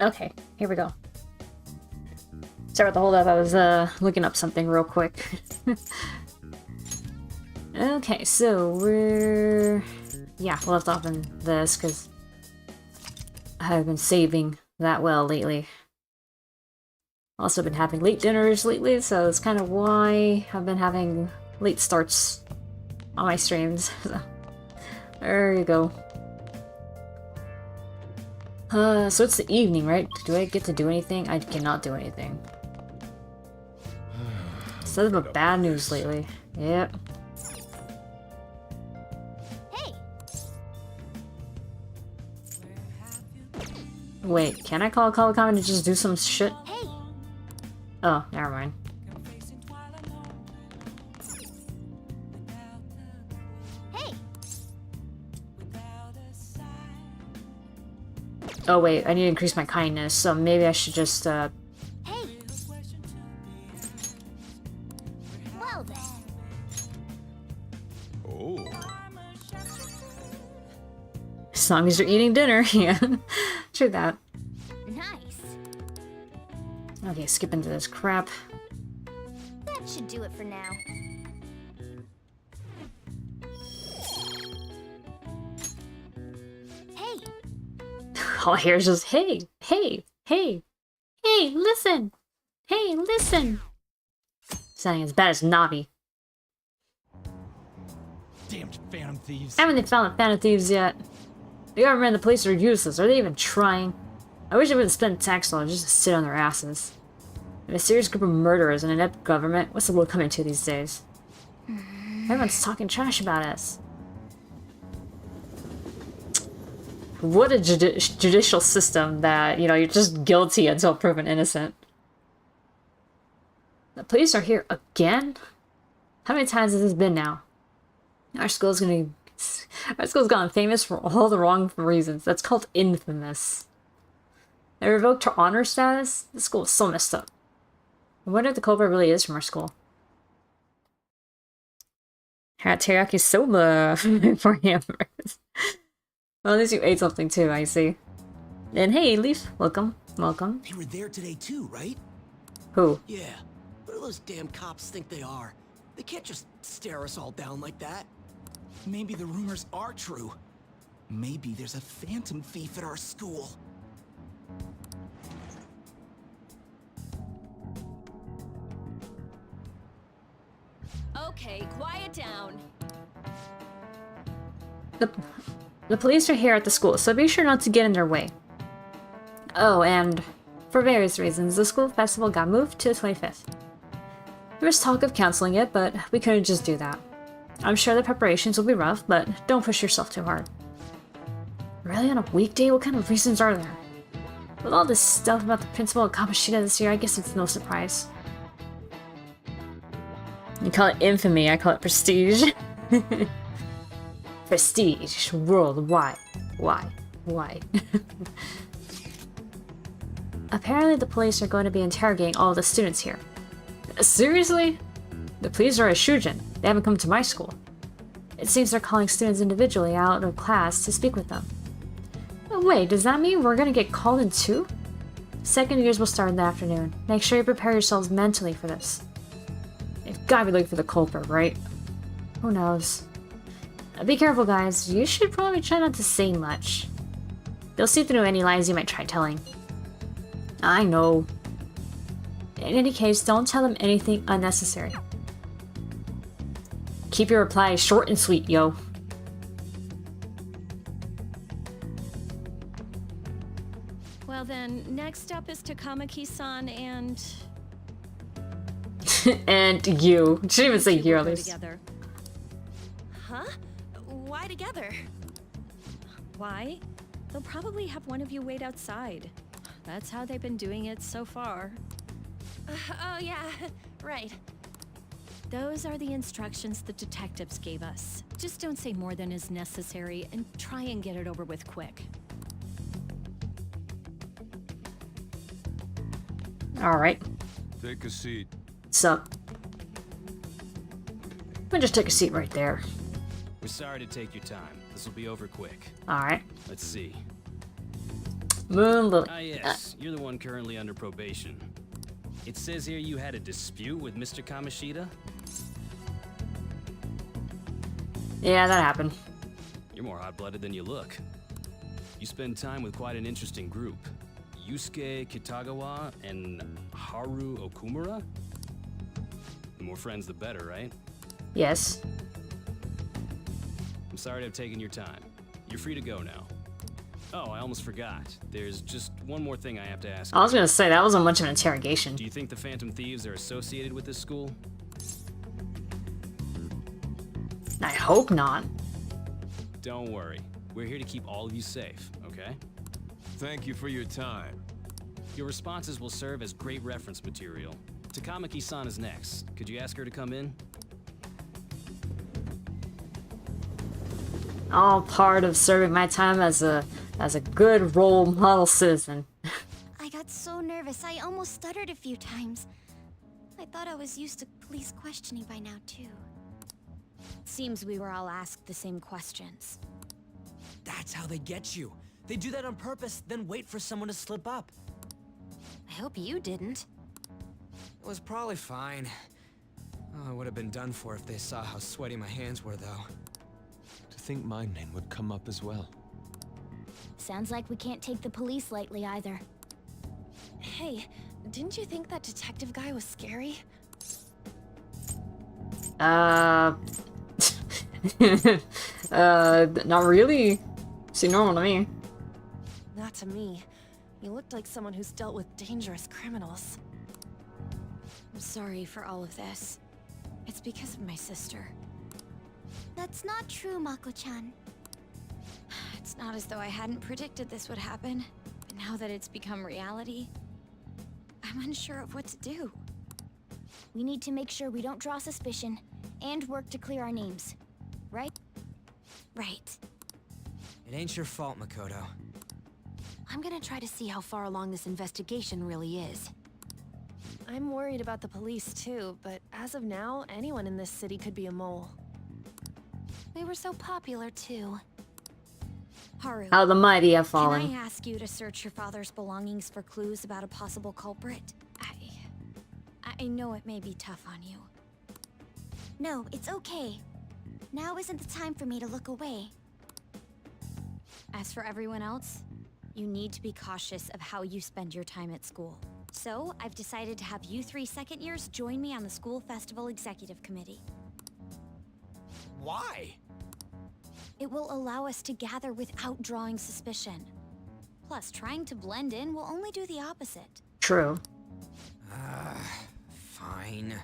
Okay, here we go. Sorry about the hold up, I was looking up something real quick. Okay, so we're... Yeah, we left off in this, because I've been saving that well lately. Also been having late dinners lately, so it's kind of why I've been having late starts on my streams. So, there you go. So it's the evening, right? Do I get to do anything? I cannot do anything. Instead of a bad news lately. Yep. Hey. Wait, can I call a comment and just do some shit? Hey. Oh, never mind. Hey. Oh wait, I need to increase my kindness, so maybe I should just, Hey. Well then. Oh. as long as you're eating dinner, yeah. True that. Nice. Okay, skip into this crap. That should do it for now. Hey. All I hear is just, hey, hey, hey, hey, listen, hey, listen. Sounding as bad as Navi. Damned Phantom Thieves. Haven't they found the Phantom Thieves yet? The government and the police are useless. Are they even trying? I wish they wouldn't spend tax dollars just to sit on their asses. And a serious group of murderers and an inept government, what's the world coming to these days? Everyone's talking trash about us. What a judicial system that, you know, you're just guilty until proven innocent. The police are here again? How many times has this been now? Our school's gone famous for all the wrong reasons. That's called infamous. They revoked her honor status? The school is so messed up. I wonder if the culprit really is from our school. Had teriyaki soba for hamburgers. Well, at least you ate something too, I see. And hey, Leaf, welcome, welcome. They were there today too, right? Who? Yeah. What do those damn cops think they are? They can't just stare us all down like that. Maybe the rumors are true. Maybe there's a phantom thief at our school. Okay, quiet down. The police are here at the school, so be sure not to get in their way. Oh, and for various reasons, the school festival got moved to the 25th. There was talk of canceling it, but we couldn't just do that. I'm sure the preparations will be rough, but don't push yourself too hard. Really, on a weekday? What kind of reasons are there? With all this stuff about the principal of Kamoshida this year, I guess it's no surprise. You call it infamy, I call it prestige. Prestige, worldwide. Why? Apparently the police are going to be interrogating all the students here. Seriously? The police are a shujin. They haven't come to my school. It seems they're calling students individually out of class to speak with them. Wait, does that mean we're gonna get called in too? Second years will start in the afternoon. Make sure you prepare yourselves mentally for this. You've gotta be looking for the culprit, right? Who knows? Be careful, guys. You should probably try not to say much. They'll see through any lies you might try telling. I know. In any case, don't tell them anything unnecessary. Keep your replies short and sweet, yo. Well then, next up is Takamaki-san and... And you. She didn't even say you, at least. Together. Huh? Why together? Why? They'll probably have one of you wait outside. That's how they've been doing it so far. Oh yeah, right. Those are the instructions the detectives gave us. Just don't say more than is necessary and try and get it over with quick. Alright. Take a seat. Sup? I'll just take a seat right there. We're sorry to take your time. This will be over quick. Alright. Let's see. Moon Lily. Ah, yes. You're the one currently under probation. It says here you had a dispute with Mr. Kamishita? Yeah, that happened. You're more hot-blooded than you look. You spend time with quite an interesting group. Yusuke Kitagawa and Haru Okumura? The more friends, the better, right? Yes. I'm sorry to have taken your time. You're free to go now. Oh, I almost forgot. There's just one more thing I have to ask. I was gonna say, that wasn't much of an interrogation. Do you think the Phantom Thieves are associated with this school? I hope not. Don't worry. We're here to keep all of you safe, okay? Thank you for your time. Your responses will serve as great reference material. Takamaki-san is next. Could you ask her to come in? All part of serving my time as a good role model citizen. I got so nervous, I almost stuttered a few times. I thought I was used to police questioning by now, too. Seems we were all asked the same questions. That's how they get you. They do that on purpose, then wait for someone to slip up. I hope you didn't. It was probably fine. Oh, I would have been done for if they saw how sweaty my hands were, though. To think my name would come up as well. Sounds like we can't take the police lightly either. Hey, didn't you think that detective guy was scary? Not really. Seemed normal to me. Not to me. You looked like someone who's dealt with dangerous criminals. I'm sorry for all of this. It's because of my sister. That's not true, Mako-chan. It's not as though I hadn't predicted this would happen, but now that it's become reality, I'm unsure of what to do. We need to make sure we don't draw suspicion, and work to clear our names. Right? Right. It ain't your fault, Makoto. I'm gonna try to see how far along this investigation really is. I'm worried about the police too, but as of now, anyone in this city could be a mole. We were so popular, too. Haru, How the mighty have can I fallen. ask you to search your father's belongings for clues about a possible culprit? I know it may be tough on you. No, it's okay. Now isn't the time for me to look away. As for everyone else, you need to be cautious of how you spend your time at school. So, I've decided to have you three second years join me on the school festival executive committee. Why? It will allow us to gather without drawing suspicion. Plus, trying to blend in will only do the opposite. True. Fine.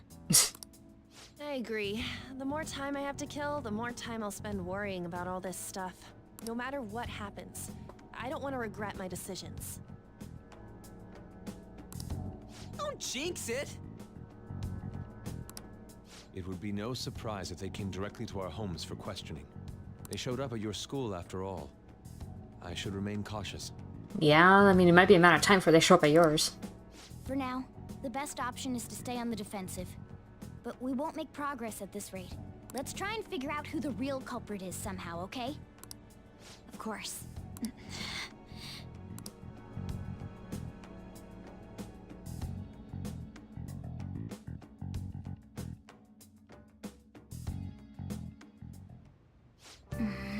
I agree. The more time I have to kill, the more time I'll spend worrying about all this stuff. No matter what happens, I don't want to regret my decisions. Don't jinx it! It would be no surprise if they came directly to our homes for questioning. They showed up at your school after all. I should remain cautious. Yeah, I mean, it might be a matter of time before they show up at yours. For now, the best option is to stay on the defensive. But we won't make progress at this rate. Let's try and figure out who the real culprit is somehow, okay? Of course.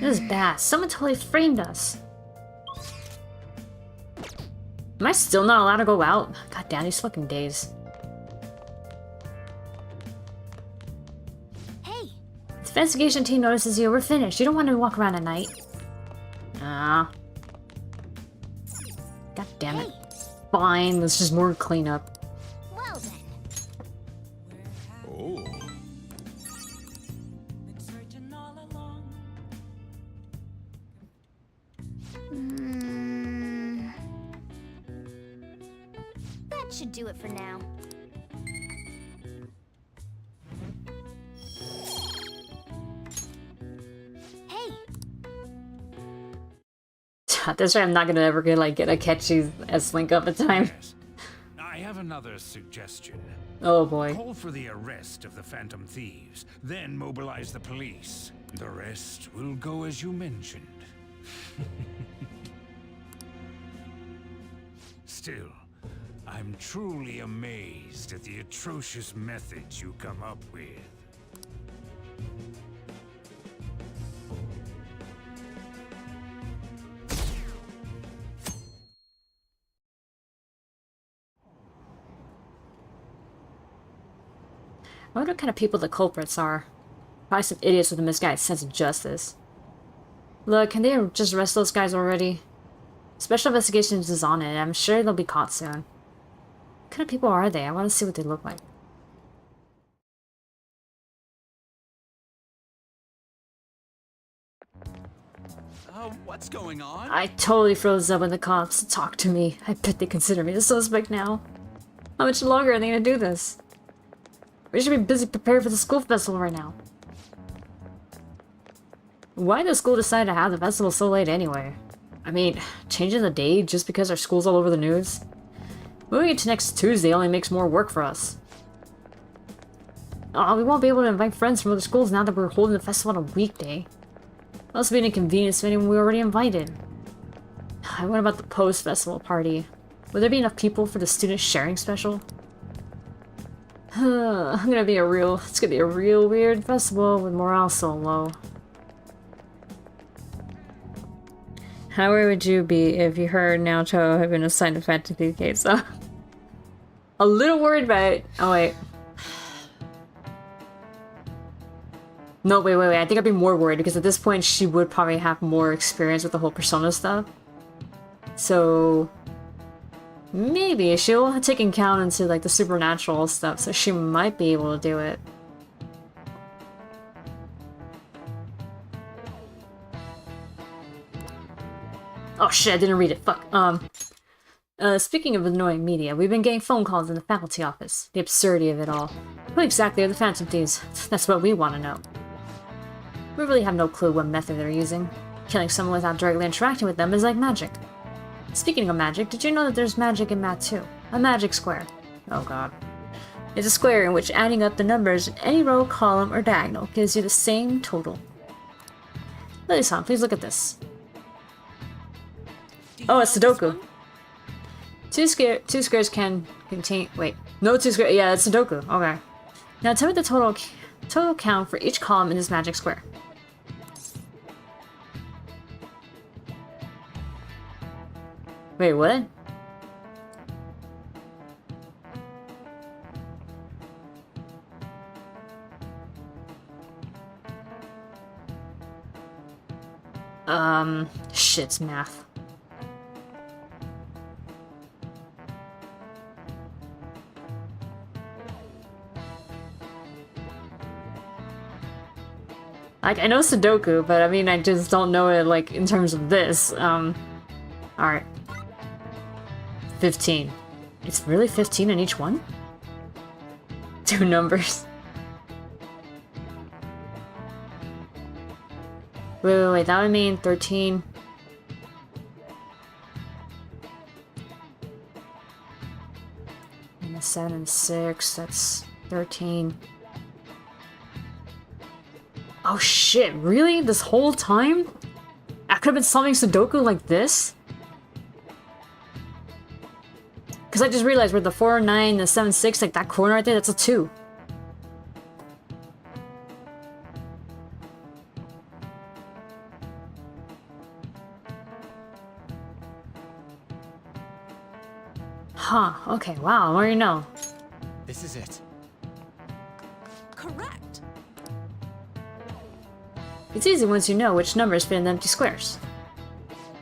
This is bad. Someone totally framed us. Am I still not allowed to go out? God damn, these fucking days. Hey! The investigation team notices you. We're finished. You don't want to walk around at night. Ah. God damn it. Hey! Fine, let's just more cleanup. Well then. Oh. That should do it for now. Hey! That's why I'm not gonna ever get a catchy as Link up a time. Yes. I have another suggestion. Oh boy. Call for the arrest of the Phantom Thieves, then mobilize the police. The rest will go as you mentioned. Still, I'm truly amazed at the atrocious methods you come up with. I wonder what kind of people the culprits are. Probably some idiots with a misguided sense of justice. Look, can they just arrest those guys already? Special Investigations is on it. I'm sure they'll be caught soon. What kind of people are they? I want to see what they look like. What's going on? I totally froze up when the cops talked to me. I bet they consider me a suspect now. How much longer are they gonna do this? We should be busy preparing for the school festival right now. Why did the school decide to have the festival so late anyway? I mean, changing the date just because our school's all over the news? Moving it to next Tuesday only makes more work for us. Oh, we won't be able to invite friends from other schools now that we're holding the festival on a weekday. Must be an inconvenience to anyone we already invited. What about the post-festival party? Will there be enough people for the student sharing special? It's gonna be a real weird festival with morale so low. How worried would you be if you heard Naoto had been assigned to Phantom Thieves case? A little worried about it. Oh wait. No, wait. I think I'd be more worried because at this point she would probably have more experience with the whole Persona stuff. So maybe she'll take account into like the supernatural stuff, so she might be able to do it. Oh shit, I didn't read it. Fuck. Speaking of annoying media, we've been getting phone calls in the faculty office. The absurdity of it all. Who exactly are the Phantom Thieves? That's what we want to know. We really have no clue what method they're using. Killing someone without directly interacting with them is like magic. Speaking of magic, did you know that there's magic in math too? A magic square. Oh god. It's a square in which adding up the numbers in any row, column, or diagonal gives you the same total. Lily-san, please look at this. Oh, it's Sudoku. Two squares can contain... Wait. No two squares... Yeah, it's Sudoku. Okay. Now tell me the total count for each column in this magic square. Wait, what? Shit's math. Like, I know Sudoku, but I mean, I just don't know it, like, in terms of this. Alright. 15. It's really 15 in each one? Two numbers. Wait, that would mean 13. And a 7 and 6, that's 13. Oh shit, really? This whole time? I could have been solving Sudoku like this? Because I just realized where the 4, 9, the 7, 6, like that corner right there, that's a 2. Huh, okay, wow, what do you know? This is it. Correct. It's easy once you know which numbers fit in the empty squares.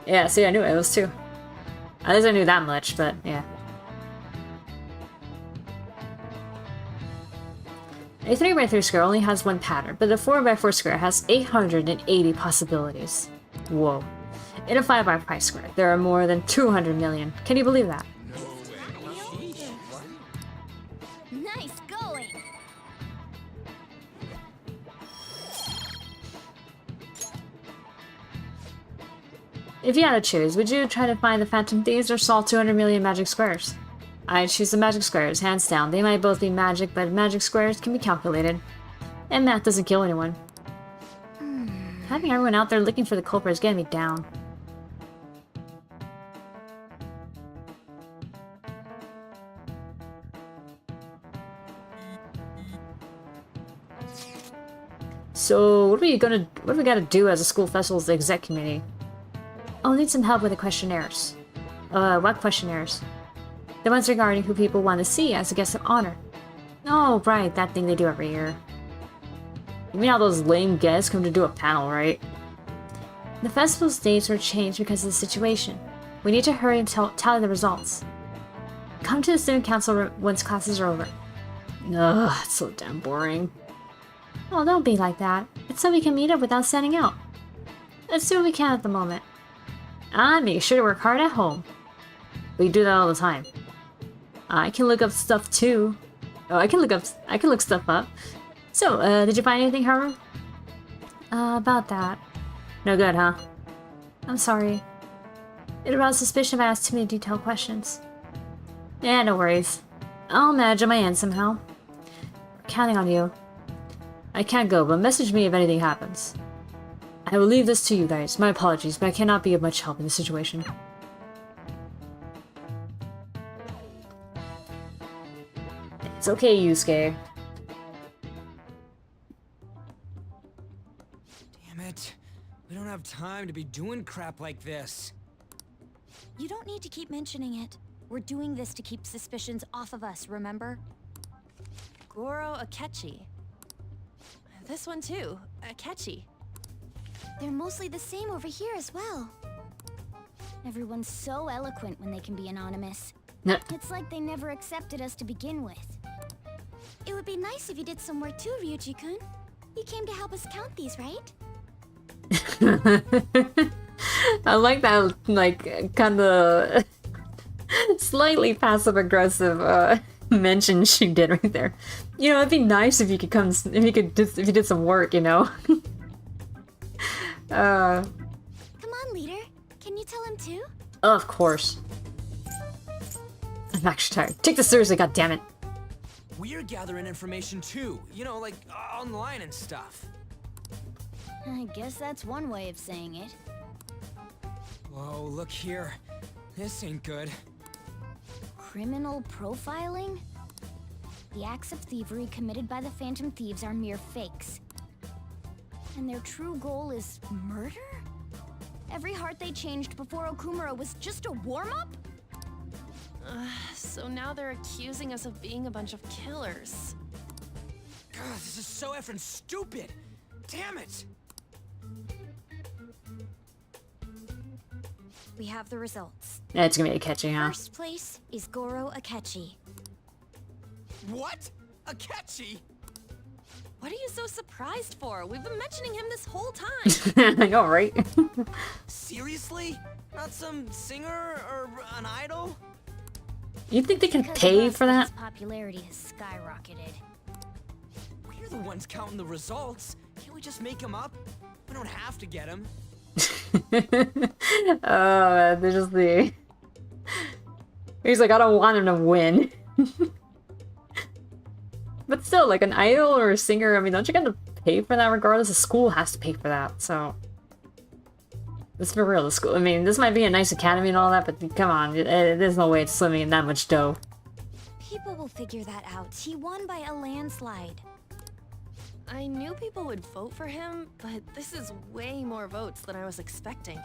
Yeah, see, I knew it was 2. At least I knew that much, but yeah. A 3x3 square only has one pattern, but a 4x4 square has 880 possibilities. Whoa. In a 5x5 square, there are more than 200 million. Can you believe that? Nice going. If you had to choose, would you try to find the Phantom Thieves or solve 200 million magic squares? I'd choose the magic squares, hands down. They might both be magic, but magic squares can be calculated. And math doesn't kill anyone. Having everyone out there looking for the culprit is getting me down. So, what do we gotta do as a school festival's exec committee? I'll need some help with the questionnaires. What questionnaires? The ones regarding who people want to see as a guest of honor. Oh, right, that thing they do every year. You mean all those lame guests come to do a panel, right? The festival's dates were changed because of the situation. We need to hurry and tally the results. Come to the student council room once classes are over. Ugh, it's so damn boring. Oh, don't be like that. It's so we can meet up without standing out. Let's do what we can at the moment. And make sure to work hard at home. We do that all the time. I can look up stuff too. Oh, I can look stuff up. So, did you find anything, Haru? About that. No good, huh? I'm sorry. It aroused suspicion if I asked too many detailed questions. Yeah, no worries. I'll manage on my end somehow. We're counting on you. I can't go, but message me if anything happens. I will leave this to you guys. My apologies, but I cannot be of much help in this situation. It's okay, Yusuke. Damn it. We don't have time to be doing crap like this. You don't need to keep mentioning it. We're doing this to keep suspicions off of us, remember? Goro Akechi. This one too, Akechi. They're mostly the same over here as well. Everyone's so eloquent when they can be anonymous. It's like they never accepted us to begin with. It would be nice if you did some work too, Ryuji-kun. You came to help us count these, right? I like that, like, kind of slightly passive-aggressive mention she did right there. You know, it'd be nice if you could come, if you did some work, you know. Come on, leader. Can you tell him too? Of course. I'm actually tired. Take this seriously, goddammit. We're gathering information too, you know, like online and stuff. I guess that's one way of saying it. Whoa, look here. This ain't good. Criminal profiling? The acts of thievery committed by the Phantom Thieves are mere fakes. And their true goal is murder? Every heart they changed before Okumura was just a warm-up? So now they're accusing us of being a bunch of killers. God, this is so effing stupid! Damn it! We have the results. Yeah, it's gonna be Akechi, huh? First place is Goro Akechi. What? Akechi? What are you so surprised for? We've been mentioning him this whole time. I know, right? Seriously? Not some singer or an idol? You think they can Because pay of us, for that? his popularity has skyrocketed. We're the ones counting the results. Can't we just make him up? We don't have to get him. Oh, they're just the... He's like, I don't want him to win. But still, like an idol or a singer, I mean, don't you get to pay for that regardless? The school has to pay for that, so... Let's be real, the school, I mean, this might be a nice academy and all that, but come on, there's no way it's swimming in that much dough. People will figure that out. He won by a landslide. I knew people would vote for him, but this is way more votes than I was expecting.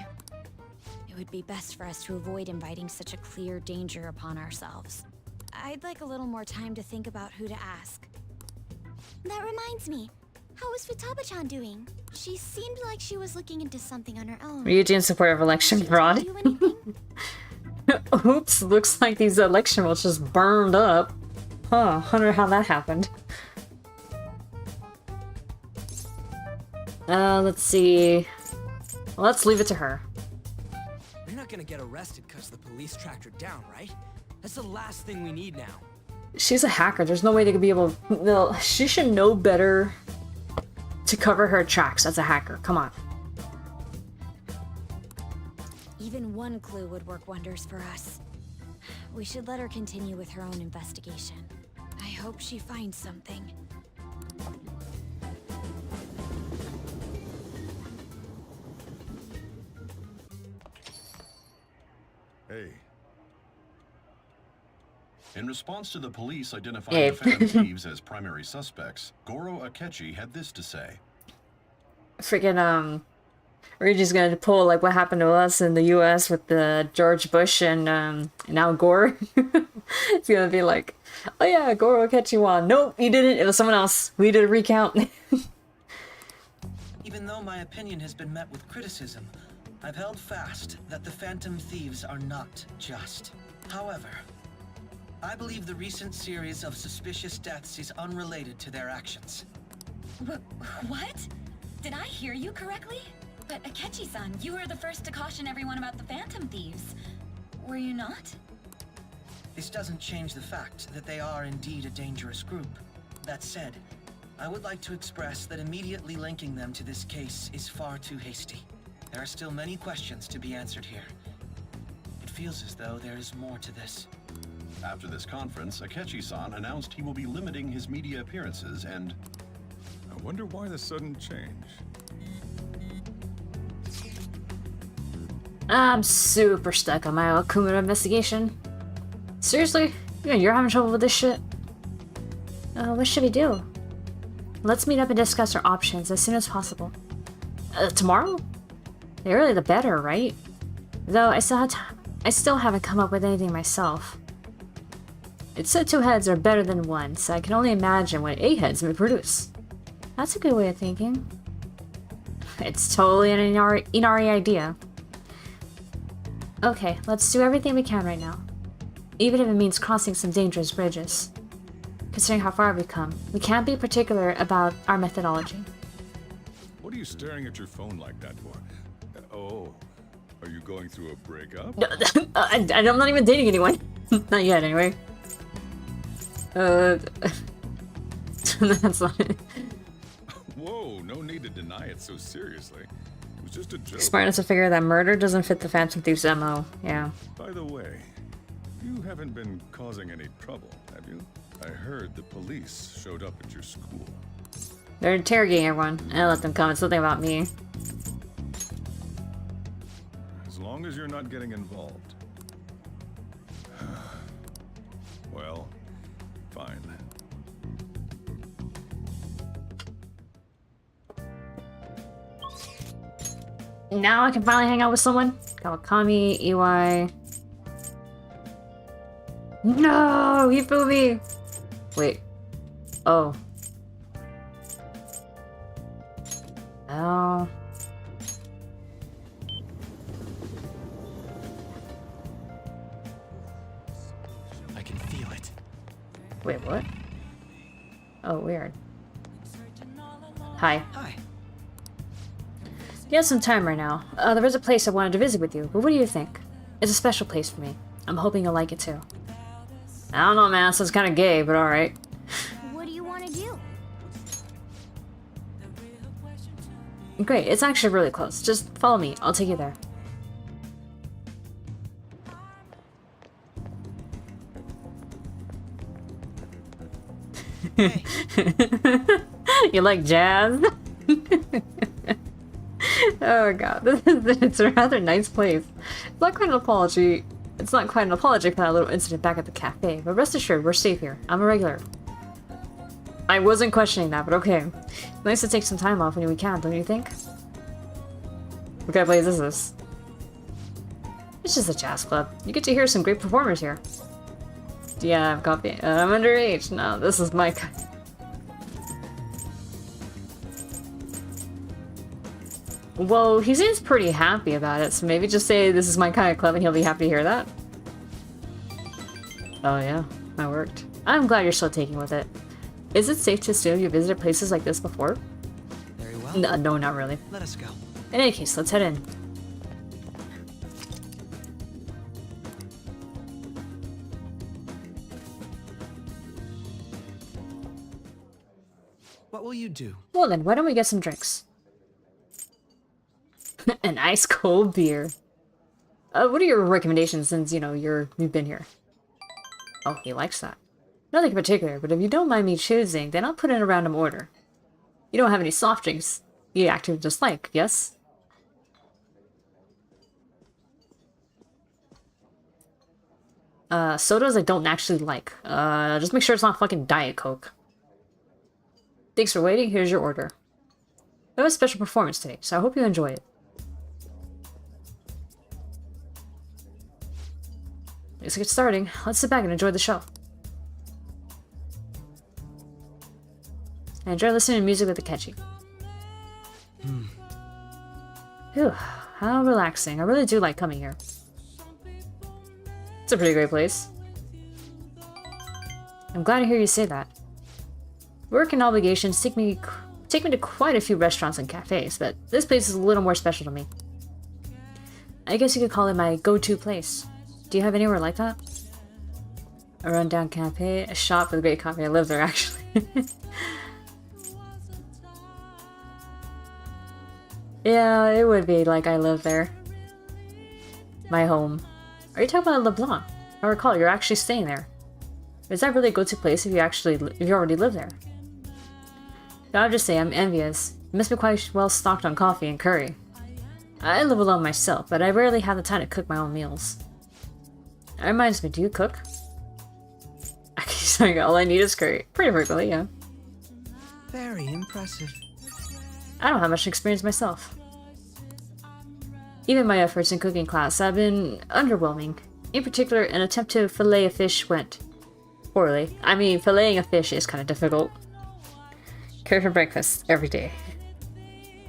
It would be best for us to avoid inviting such a clear danger upon ourselves. I'd like a little more time to think about who to ask. That reminds me. How was Futaba-chan doing? She seemed like she was looking into something on her own. Ryuji in support of election fraud. Do anything? Oops, looks like these election votes just burned up. Huh, wonder how that happened. Let's see. Let's leave it to her. You're not gonna get arrested because the police tracked her down, right? That's the last thing we need now. She's a hacker. There's no way they could be able... No, she should know better to cover her tracks as a hacker. Come on. Even one clue would work wonders for us. We should let her continue with her own investigation. I hope she finds something. Hey. In response to the police identifying the Phantom Thieves as primary suspects, Goro Akechi had this to say. freaking Reggie's gonna pull like what happened to us in the US with the George Bush and Al Gore. It's gonna be like, oh yeah, Gore will catch you on. Nope, he didn't. It was someone else. We did a recount. Even though my opinion has been met with criticism, I've held fast that the Phantom Thieves are not just. However, I believe the recent series of suspicious deaths is unrelated to their actions. What? Did I hear you correctly? But Akechi-san, you were the first to caution everyone about the Phantom Thieves. Were you not? This doesn't change the fact that they are indeed a dangerous group. That said, I would like to express that immediately linking them to this case is far too hasty. There are still many questions to be answered here. It feels as though there is more to this. After this conference, Akechi-san announced he will be limiting his media appearances and... I wonder why the sudden change. I'm super stuck on my Okumura investigation. Seriously? You're having trouble with this shit? What should we do? Let's meet up and discuss our options as soon as possible. Tomorrow? The earlier the better, right? Though I still haven't come up with anything myself. It said 2 heads are better than 1, so I can only imagine what 8 heads may produce. That's a good way of thinking. It's totally an Inari idea. Okay, let's do everything we can right now. Even if it means crossing some dangerous bridges. Considering how far we've come, we can't be particular about our methodology. What are you staring at your phone like that for? Oh, are you going through a breakup? I'm not even dating anyone. Not yet, anyway. That's not it. Whoa, no need to deny it so seriously. It was just a joke. Smart enough to figure that murder doesn't fit the Phantom Thieves' MO. Yeah. By the way, you haven't been causing any trouble, have you? I heard the police showed up at your school. They're interrogating everyone. I let them come. It's nothing about me. As long as you're not getting involved. Well, fine. Now I can finally hang out with someone. Kawakami, Iwai. No, he flew me. Wait. Oh. Oh. I can feel it. Wait, what? Oh, weird. Hi. Hi. You have some time right now. There is a place I wanted to visit with you, but what do you think? It's a special place for me. I'm hoping you'll like it too. I don't know, man. Sounds kind of gay, but alright. What do you want to do? Great, it's actually really close. Just follow me. I'll take you there. Hey. You like jazz? Oh god, it's a rather nice place. It's not quite an apology. It's not quite an apology for that little incident back at the cafe, but rest assured, we're safe here. I'm a regular. I wasn't questioning that, but okay. Nice to take some time off when we can, don't you think? What kind of place is this? It's just a jazz club. You get to hear some great performers here. Do you have coffee? I'm underage. No, this is my kind. Well, he seems pretty happy about it, so maybe just say this is my kind of club and he'll be happy to hear that. Oh yeah, that worked. I'm glad you're still taking with it. Is it safe to assume you visited places like this before? Very well. No, not really. Let us go. In any case, let's head in. What will you do? Well then, why don't we get some drinks? An ice cold beer. What are your recommendations since, you've been here? Oh, he likes that. Nothing in particular, but if you don't mind me choosing, then I'll put in a random order. You don't have any soft drinks you actually dislike, yes? Sodas I don't actually like. Just make sure it's not fucking Diet Coke. Thanks for waiting, here's your order. We have a special performance today, so I hope you enjoy it. Let's get starting. Let's sit back and enjoy the show. I enjoy listening to music with Akechi. Phew, how relaxing. I really do like coming here. It's a pretty great place. I'm glad to hear you say that. Work and obligations take me to quite a few restaurants and cafes, but this place is a little more special to me. I guess you could call it my go-to place. Do you have anywhere like that? A rundown cafe, a shop with great coffee. I live there, actually. Yeah, it would be like I live there. My home. Are you talking about LeBlanc? I recall you're actually staying there. Is that really a go-to place if you already live there? But I'll just say I'm envious. You must be quite well stocked on coffee and curry. I live alone myself, but I rarely have the time to cook my own meals. That reminds me, do you cook? Sorry, all I need is curry. Pretty frequently, yeah. Very impressive. I don't have much experience myself. Even my efforts in cooking class have been underwhelming. In particular, an attempt to fillet a fish went poorly. I mean, filleting a fish is kind of difficult. Curry for breakfast every day.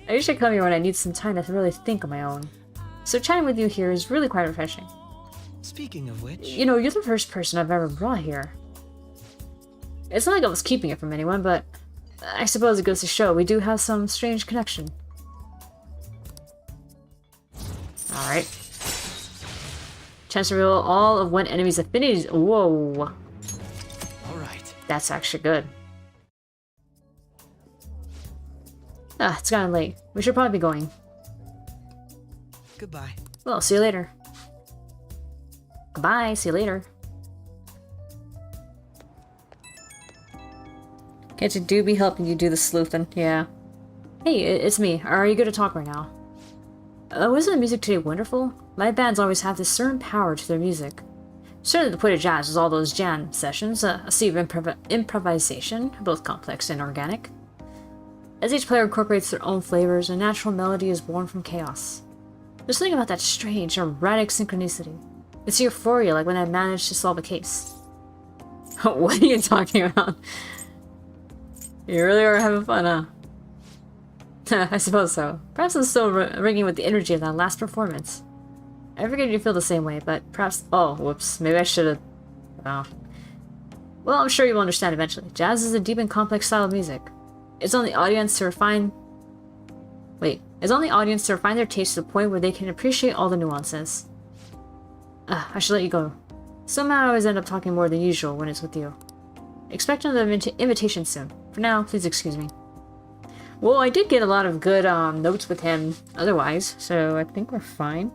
I usually come here when I need some time to really think on my own. So chatting with you here is really quite refreshing. Speaking of which... You know, you're the first person I've ever brought here. It's not like I was keeping it from anyone, but I suppose it goes to show we do have some strange connection. Alright. Chance to reveal all of one enemy's affinities. Whoa. Alright. That's actually good. Ah, it's gotten late. We should probably be going. Goodbye. Well, see you later. Goodbye, see you later. Can't you do be helping you do the sleuthing? Yeah. Hey, it's me. Are you good to talk right now? Wasn't the music today wonderful? My bands always have this certain power to their music. Certainly the point of jazz is all those jam sessions, a sea of improvisation, both complex and organic. As each player incorporates their own flavors, a natural melody is born from chaos. There's something about that strange, erratic synchronicity. It's euphoria, like when I managed to solve a case. What are you talking about? You really are having fun, huh? I suppose so. Perhaps I'm still ringing with the energy of that last performance. I figured you'd feel the same way, but perhaps... Oh, whoops. Maybe I should've... Oh. Well, I'm sure you will understand eventually. Jazz is a deep and complex style of music. It's on the audience to refine... Wait. It's on the audience to refine their taste to the point where they can appreciate all the nuances. I should let you go. Somehow I always end up talking more than usual when it's with you. Expect another invitation soon. For now, please excuse me. Well, I did get a lot of good notes with him otherwise, so I think we're fine.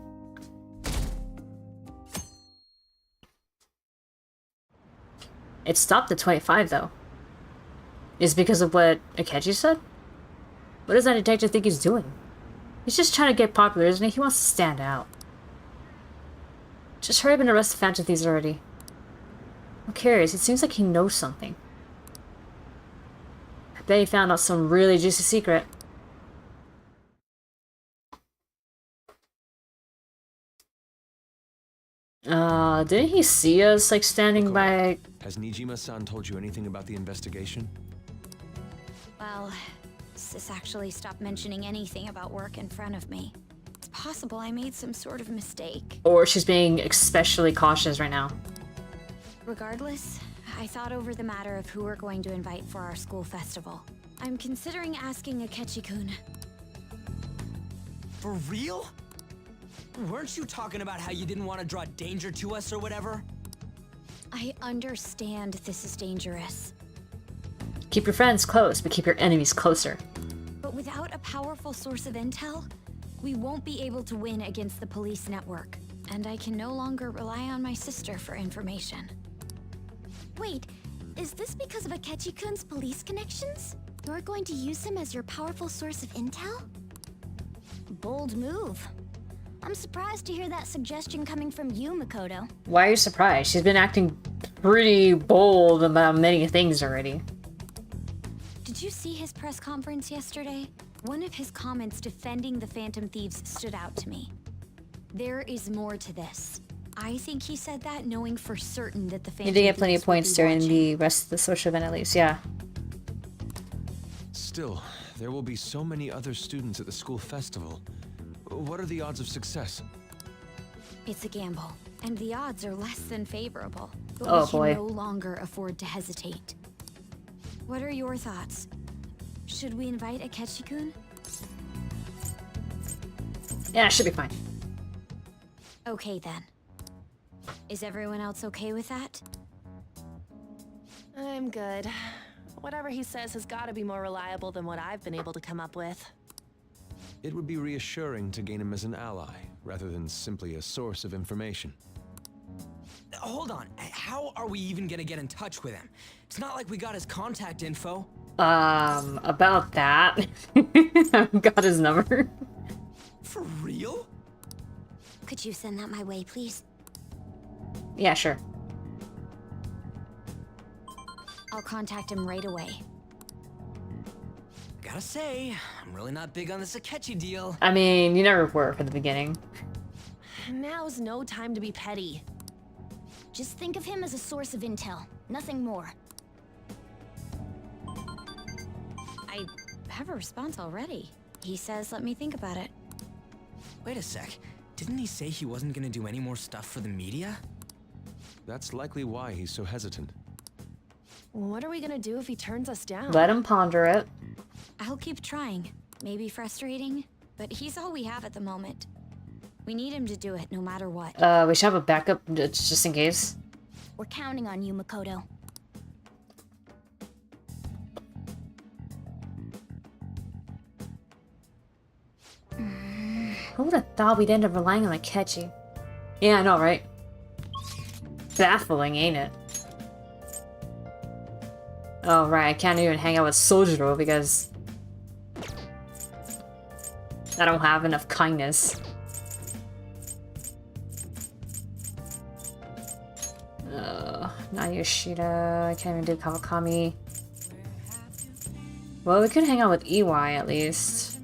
It stopped at 25, though. Is it because of what Akechi said? What does that detective think he's doing? He's just trying to get popular, isn't he? He wants to stand out. Just hurry up and arrest the Phantom Thieves already. I'm curious, it seems like he knows something. I bet he found out some really juicy secret. Didn't he see us, like, standing by... Has Nijima-san told you anything about the investigation? Well, Sis actually stopped mentioning anything about work in front of me. It's possible I made some sort of mistake. Or she's being especially cautious right now. Regardless, I thought over the matter of who we're going to invite for our school festival. I'm considering asking Akechi-kun. For real? Weren't you talking about how you didn't want to draw danger to us or whatever? I understand this is dangerous. Keep your friends close, but keep your enemies closer. But without a powerful source of intel, we won't be able to win against the police network. And I can no longer rely on my sister for information. Wait, is this because of Akechi-kun's police connections? You're going to use him as your powerful source of intel? Bold move. I'm surprised to hear that suggestion coming from you, Makoto. Why are you surprised? She's been acting pretty bold about many things already. Did you see his press conference yesterday? One of his comments defending the Phantom Thieves stood out to me. There is more to this. I think he said that knowing for certain that the Phantom You did get plenty of Thieves would points be during watching. the rest of the social event, at least, yeah. Still, there will be so many other students at the school festival. What are the odds of success? It's a gamble, and the odds are less than favorable. But Oh, we can boy. no longer afford to hesitate. What are your thoughts? Should we invite Akechi-kun? Yeah, it should be fine. Okay then. Is everyone else okay with that? I'm good. Whatever he says has got to be more reliable than what I've been able to come up with. It would be reassuring to gain him as an ally, rather than simply a source of information. Hold on, how are we even gonna get in touch with him? It's not like we got his contact info. About that. Got his number. For real? Could you send that my way, please? Yeah, sure. I'll contact him right away. Gotta say, I'm really not big on this Akechi deal. I mean, you never were from the beginning. Now's no time to be petty. Just think of him as a source of intel, nothing more. I have a response already. He says let me think about it. Wait a sec, didn't he say he wasn't gonna do any more stuff for the media? That's likely why he's so hesitant. What are we gonna do if he turns us down? Let him ponder it. I'll keep trying. Maybe frustrating, but he's all we have at the moment. We need him to do it no matter what. We should have a backup just in case. We're counting on you, Makoto. Who would have thought we'd end up relying on Akechi? Yeah, I know, right? Baffling, ain't it? Oh, right, I can't even hang out with Sojiro because I don't have enough kindness. Not Yoshida, I can't even do Kawakami. Well, we could hang out with EY at least.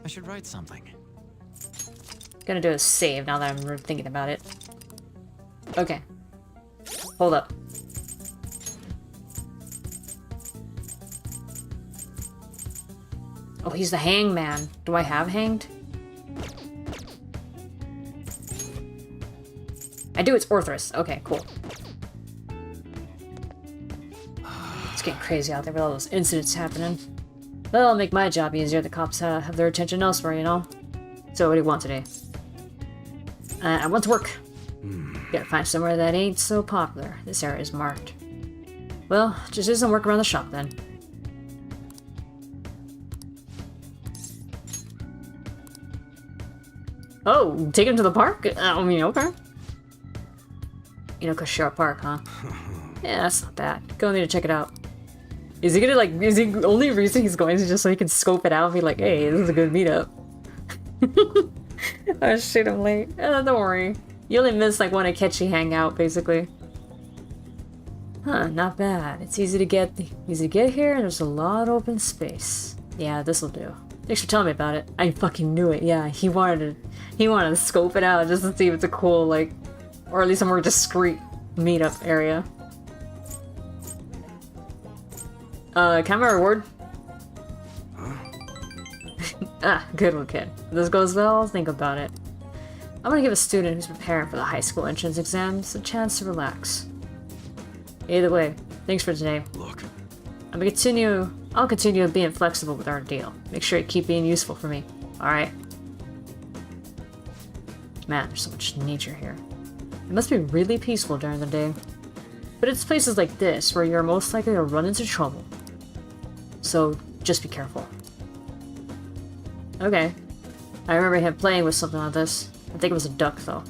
I should write something. Gonna do a save now that I'm thinking about it. Okay. Hold up. Oh, he's the hangman. Do I have hanged? I do, it's Orthrus. Okay, cool. It's getting crazy out there with all those incidents happening. Well, it'll make my job easier. The cops have their attention elsewhere, you know? So what do you want today? I want to work. Gotta find somewhere that ain't so popular. This area is marked. Well, just do some work around the shop then. Oh, take him to the park? I mean, okay. You know, Koshiro Park, huh? Yeah, that's not bad. Go need to check it out. Is he gonna, like, is the only reason he's going is just so he can scope it out and be like, hey, this is a good meetup. Oh shit, I'm late. Don't worry. You only miss, like, one Akechi hangout, basically. Huh, not bad. It's easy to get here, and there's a lot of open space. Yeah, this'll do. Thanks for telling me about it. I fucking knew it, yeah. He wanted to scope it out just to see if it's a cool, like, or at least a more discreet meetup area. Can I have my reward? Ah, good one, kid. If this goes well, think about it. I'm gonna give a student who's preparing for the high school entrance exams a chance to relax. Either way, thanks for today. Look. I'll continue being flexible with our deal. Make sure you keep being useful for me. Alright? Man, there's so much nature here. It must be really peaceful during the day. But it's places like this where you're most likely to run into trouble. So, just be careful. Okay. I remember him playing with something like this. I think it was a duck, though.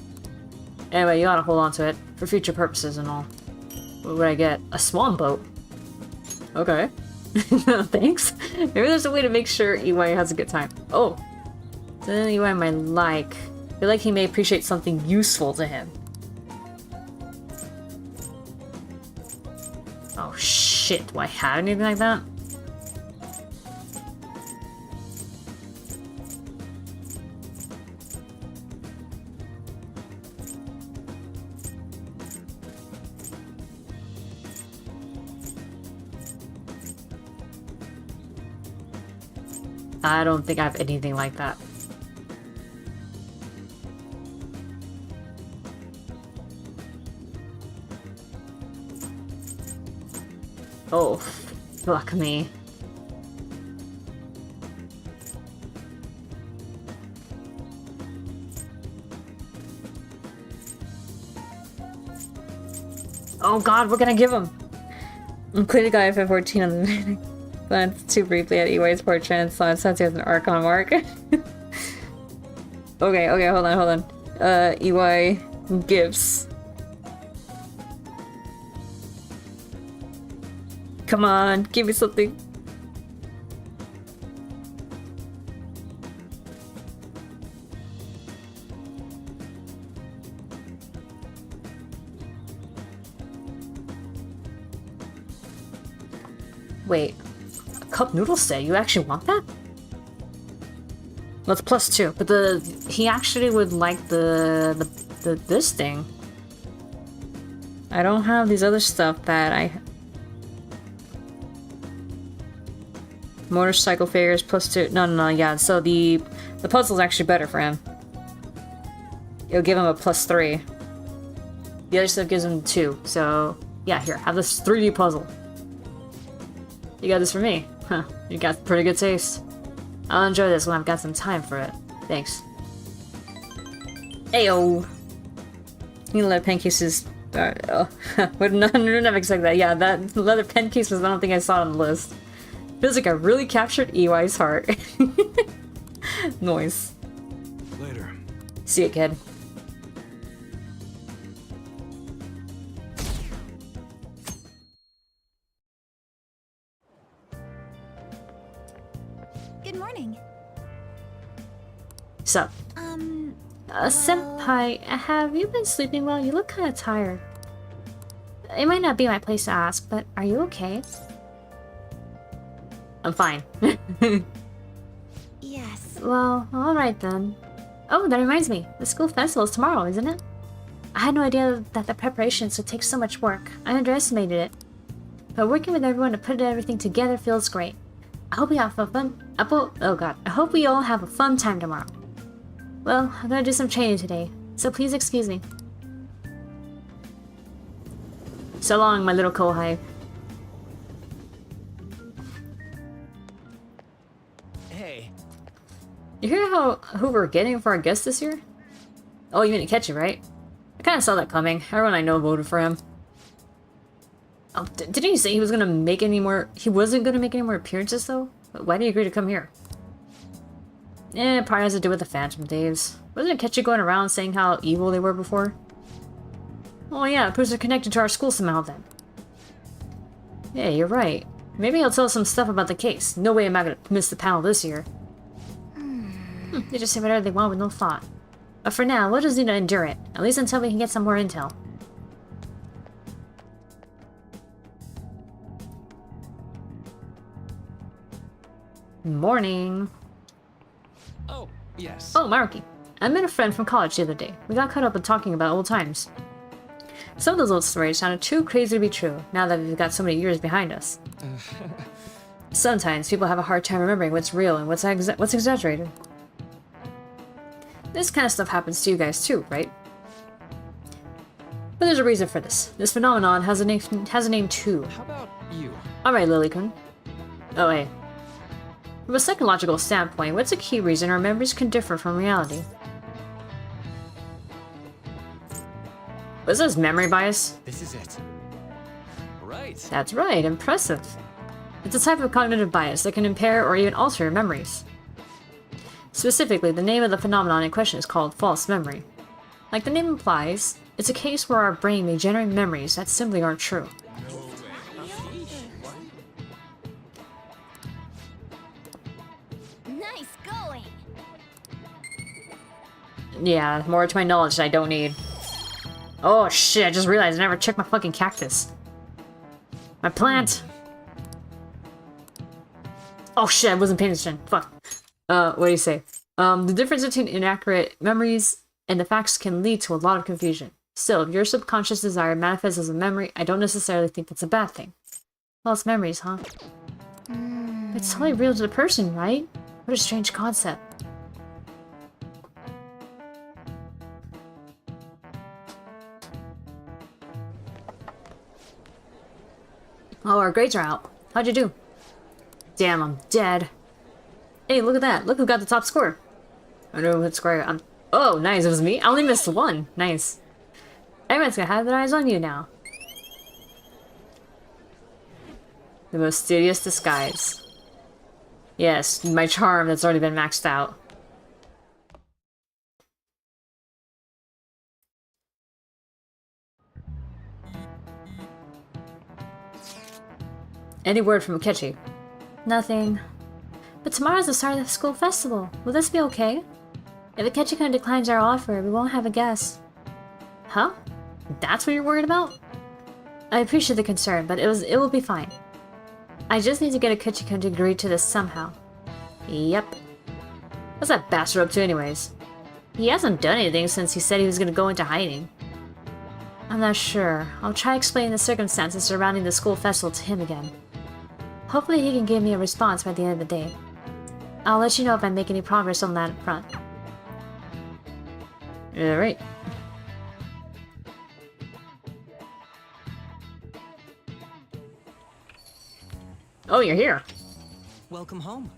Anyway, you ought to hold on to it, for future purposes and all. What would I get? A swan boat? Okay. Thanks. Maybe there's a way to make sure EY has a good time. Oh. Then EY might like. I feel like he may appreciate something useful to him. Oh shit, do I have anything like that? I don't think I have anything like that. Oh, fuck me. Oh god, we're gonna give him! Included guy for 14 on the meeting. Glanced too briefly at EY's portrait and saw it since he has an Archon mark. Okay, hold on. EY gifts. Come on, give me something. Wait, a cup noodle set? You actually want that? Well, it's +2, but he actually would like this thing. I don't have these other stuff that I. Motorcycle figures +2. No, yeah. So the puzzle's actually better for him. It'll give him a +3. The other stuff gives him 2. So yeah, here, have this 3D puzzle. You got this for me. Huh, you got pretty good taste. I'll enjoy this when I've got some time for it. Thanks. Ayo! You leather pen cases. Would never expect that. Yeah, that leather pen case was, I don't think I saw it on the list. Feels like I really captured EY's heart. Noise. Later. See ya, kid. Good morning. Sup? Senpai, have you been sleeping well? You look kind of tired. It might not be my place to ask, but are you okay? I'm fine. Yes. Well, alright then. Oh, that reminds me. The school festival is tomorrow, isn't it? I had no idea that the preparations would take so much work. I underestimated it. But working with everyone to put everything together feels great. I hope we have a fun... Oh god. I hope we all have a fun time tomorrow. Well, I'm gonna do some training today, so please excuse me. So long, my little kohai. Hey. You hear who we're getting for our guest this year? Oh, you mean Akechi, right? I kinda saw that coming. Everyone I know voted for him. Oh, didn't he say he was gonna make any more... He wasn't gonna make any more appearances, though? But why did he agree to come here? It probably has to do with the Phantom Thieves. Wasn't Akechi going around saying how evil they were before? Oh yeah, it proves they're connected to our school somehow then. Yeah, you're right. Maybe he'll tell us some stuff about the case. No way am I gonna miss the panel this year. They just say whatever they want with no thought. But for now, we'll just need to endure it. At least until we can get some more intel. Morning. Oh, yes. Oh, Maruki. I met a friend from college the other day. We got caught up in talking about old times. Some of those old stories sounded too crazy to be true, now that we've got so many years behind us. Sometimes people have a hard time remembering what's real and what's exaggerated. This kind of stuff happens to you guys too, right? But there's a reason for this. This phenomenon has a name too. How about you? Alright, Lily-kun. Oh, hey. From a psychological standpoint, what's a key reason our memories can differ from reality? Was this memory bias? This is it. Right. That's right, impressive. It's a type of cognitive bias that can impair or even alter your memories. Specifically, the name of the phenomenon in question is called false memory. Like the name implies, it's a case where our brain may generate memories that simply aren't true. Yeah, more to my knowledge that I don't need. Oh shit, I just realized I never checked my fucking cactus. My plant! Oh shit, I wasn't paying attention. Fuck. What do you say? The difference between inaccurate memories and the facts can lead to a lot of confusion. Still, if your subconscious desire manifests as a memory, I don't necessarily think that's a bad thing. False memories, huh? It's totally real to the person, right? What a strange concept. Oh, our grades are out. How'd you do? Damn, I'm dead. Hey, look at that. Look who got the top score. I don't know what score I'm... Oh, nice. It was me? I only missed one. Nice. Everyone's gonna have their eyes on you now. The most studious disguise. Yes, my charm that's already been maxed out. Any word from Akechi? Nothing. But tomorrow's the start of the school festival. Will this be okay? If Akechi-kun declines our offer, we won't have a guest. Huh? That's what you're worried about? I appreciate the concern, but it will be fine. I just need to get Akechi-kun to agree to this somehow. Yep. What's that bastard up to anyways? He hasn't done anything since he said he was gonna go into hiding. I'm not sure. I'll try explaining the circumstances surrounding the school festival to him again. Hopefully he can give me a response by the end of the day. I'll let you know if I make any progress on that front. Alright. Oh, you're here. Welcome home.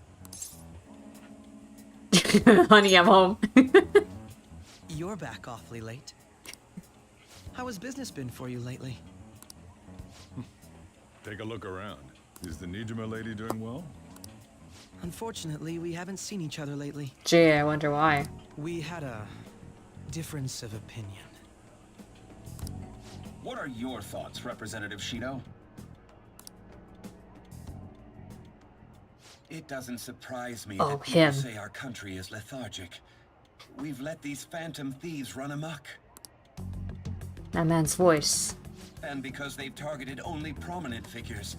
Honey, I'm home. You're back awfully late. How has business been for you lately? Take a look around. Is the Nijima lady doing well? Unfortunately, we haven't seen each other lately. Gee, I wonder why. We had a difference of opinion. What are your thoughts, Representative Shido? It doesn't surprise me that people say our country is lethargic. We've let these Phantom Thieves run amok. That man's voice. And because they've targeted only prominent figures,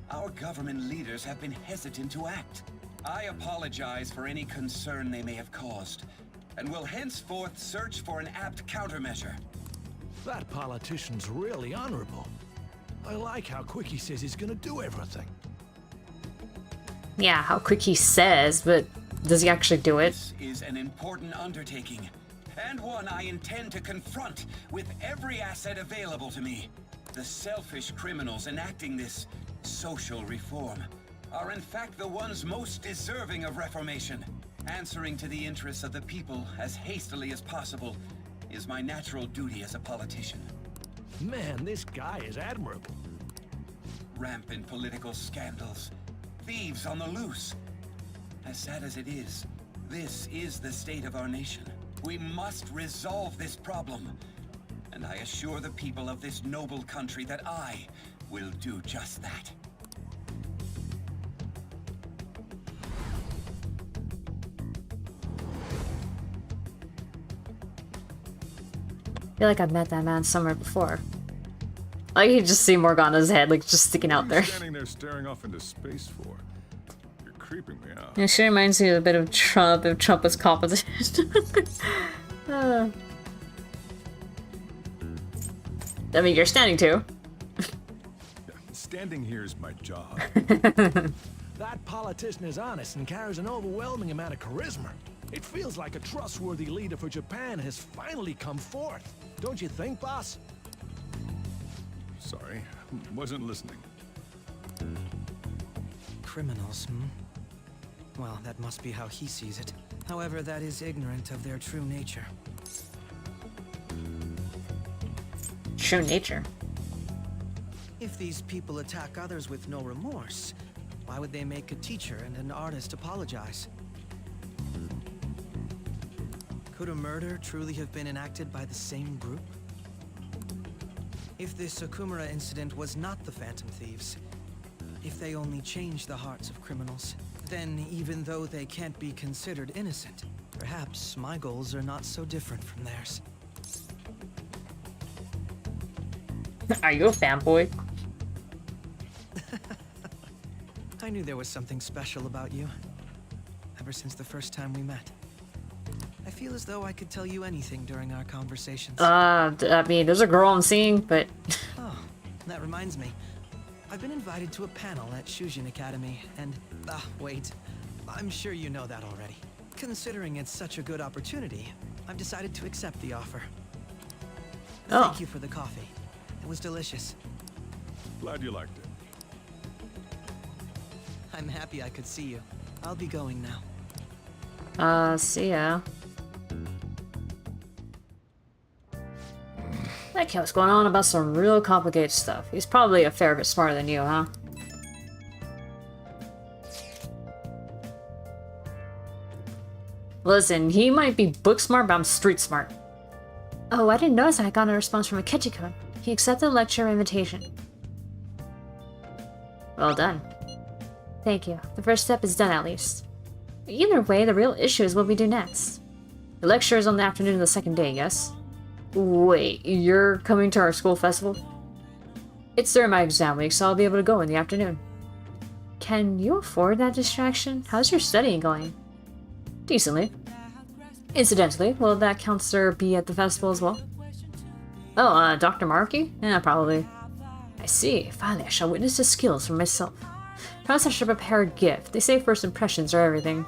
our government leaders have been hesitant to act. I apologize for any concern they may have caused, and will henceforth search for an apt countermeasure. That politician's really honorable. I like how quick he says he's gonna do everything. Yeah, how quick he says, but does he actually do it? This is an important undertaking, and one I intend to confront with every asset available to me. The selfish criminals enacting this social reform are in fact the ones most deserving of reformation. Answering to the interests of the people as hastily as possible is my natural duty as a politician. Man, this guy is admirable. Rampant political scandals, thieves on the loose. As sad as it is, this is the state of our nation. We must resolve this problem. And I assure the people of this noble country that I will do just that. I feel like I've met that man somewhere before. Like you just see Morgana's head, like just sticking out there. What are you standing there staring off into space for? You're creeping me out. It sure reminds me a bit of Trump if Trump was competent. I mean, you're standing too. Standing here is my job. That politician is honest and carries an overwhelming amount of charisma. It feels like a trustworthy leader for Japan has finally come forth. Don't you think, boss? Sorry, wasn't listening. Criminals, Well, that must be how he sees it. However, that is ignorant of their true nature. True nature. If these people attack others with no remorse, why would they make a teacher and an artist apologize? Could a murder truly have been enacted by the same group? If this Okumura incident was not the Phantom Thieves, if they only changed the hearts of criminals, then even though they can't be considered innocent, Perhaps my goals are not so different from theirs. Are you a fanboy? I knew there was something special about you. Ever since the first time we met. I feel as though I could tell you anything during our conversations. I mean, there's a girl I'm seeing, but... Oh, that reminds me. I've been invited to a panel at Shujin Academy, and... wait. I'm sure you know that already. Considering it's such a good opportunity, I've decided to accept the offer. Oh. Thank you for the coffee. It was delicious. Glad you liked it. I'm happy I could see you. I'll be going now. See ya. That kid was going on about some real complicated stuff. He's probably a fair bit smarter than you, huh? Listen, he might be book smart, but I'm street smart. Oh, I didn't notice I had gotten a response from Akechi-kun. He accepted the lecture invitation. Well done. Thank you. The first step is done, at least. Either way, the real issue is what we do next. The lecture is on the afternoon of the second day, yes? Wait, you're coming to our school festival? It's during my exam week, so I'll be able to go in the afternoon. Can you afford that distraction? How's your studying going? Decently. Incidentally, will that counselor be at the festival as well? Oh, Dr. Maruki? Yeah, probably. I see. Finally, I shall witness his skills for myself. Perhaps I should prepare a gift. They say first impressions are everything.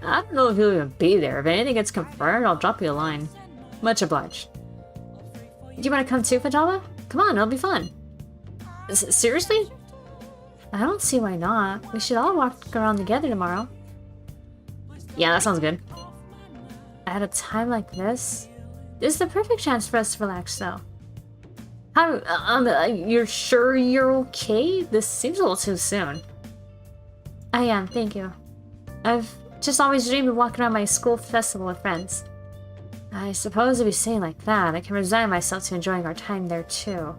I don't know if he'll even be there. If anything gets confirmed, I'll drop you a line. Much obliged. Do you want to come too, Fajala? Come on, it'll be fun. Seriously? I don't see why not. We should all walk around together tomorrow. Yeah, that sounds good. At a time like this? This is the perfect chance for us to relax, though. How, you're sure you're okay? This seems a little too soon. I am, thank you. I've just always dreamed of walking around my school festival with friends. I suppose if you say it like that, I can resign myself to enjoying our time there too.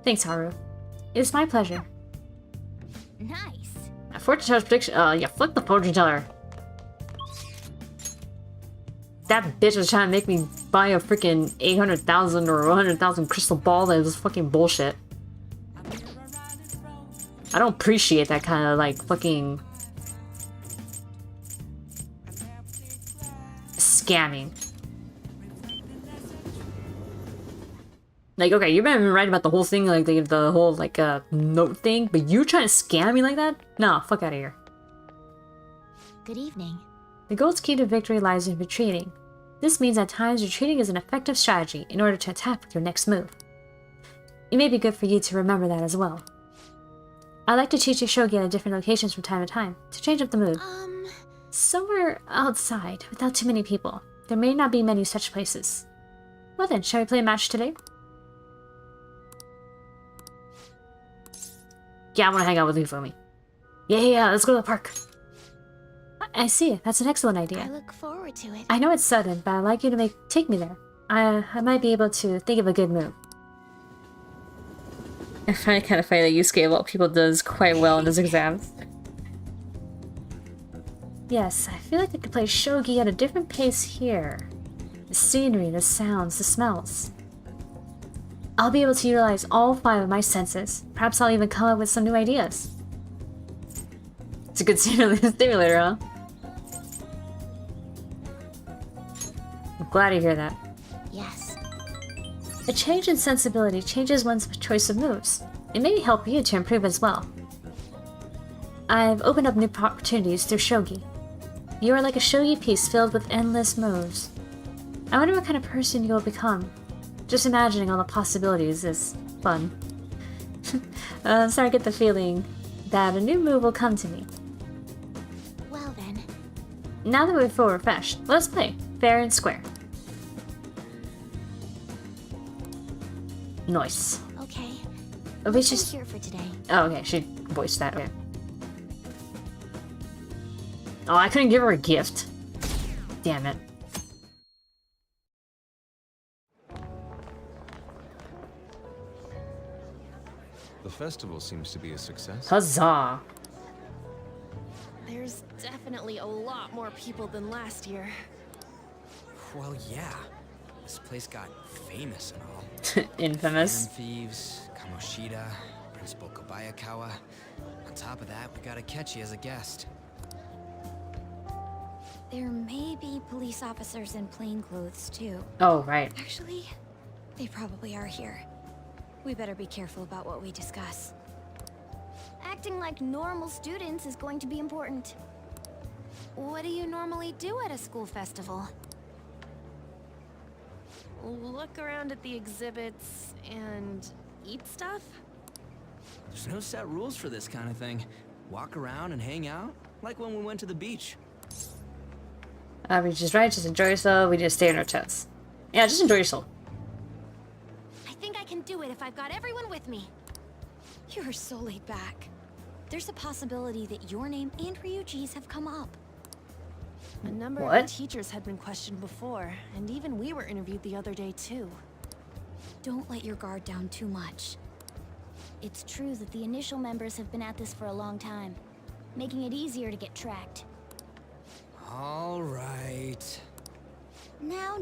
Thanks, Haru. It's my pleasure. Nice. A fortune teller's prediction. Yeah, flip the fortune teller. That bitch was trying to make me buy a freaking 800,000 or 100,000 crystal ball that was fucking bullshit. I don't appreciate that kind of like fucking scamming. Like, okay, you've been right about the whole thing, like the whole like note thing, but you trying to scam me like that? No, fuck out of here. Good evening. The gold's key to victory lies in retreating. This means at times retreating is an effective strategy in order to attack with your next move. It may be good for you to remember that as well. I like to teach you shogi at different locations from time to time, to change up the mood. Somewhere outside, without too many people. There may not be many such places. Well then, shall we play a match today? Yeah, I want to hang out with you, Fumi. Yeah, let's go to the park. I see. That's an excellent idea. I look forward to it. I know it's sudden, but I'd like you to take me there. I might be able to think of a good move. I find it kind of funny that Yusuke, of all people, does quite well in his exams. Yes, I feel like I could play shogi at a different pace here. The scenery, the sounds, the smells. I'll be able to utilize all 5 of my senses. Perhaps I'll even come up with some new ideas. It's a good stimulator, huh? I'm glad to hear that. Yes. A change in sensibility changes one's choice of moves. It may help you to improve as well. I've opened up new opportunities through shogi. You are like a shogi piece filled with endless moves. I wonder what kind of person you will become. Just imagining all the possibilities is fun. I'm starting to get the feeling that a new move will come to me. Well then. Now that we feel refreshed, let's play fair and square. Nice. Okay. We just here for today. Oh, okay. She voiced that. Okay. Oh, I couldn't give her a gift. Damn it. The festival seems to be a success. Huzzah! There's definitely definitely a lot more people than last year. Well, yeah. This place got famous and all. Infamous. Phantom Thieves, Kamoshida, Principal Kobayakawa. On top of that, we got Akechi as a guest. There may be police officers in plainclothes, too. Oh, right. Actually, they probably are here. We better be careful about what we discuss. Acting like normal students is going to be important. What do you normally do at a school festival? Look around at the exhibits and eat stuff? There's no set rules for this kind of thing. Walk around and hang out, like when we went to the beach. We just right, just enjoy yourself. We just stay on our toes. Yeah, just enjoy yourself. I think I can do it if I've got everyone with me. You're so laid back. There's a possibility that your name and Ryuji's have come up. A number What? of the teachers had been questioned before, and even we were interviewed the other day too. Don't let your guard down too much. It's true that the initial members have been at this for a long time, making it easier to get tracked. All right. Now,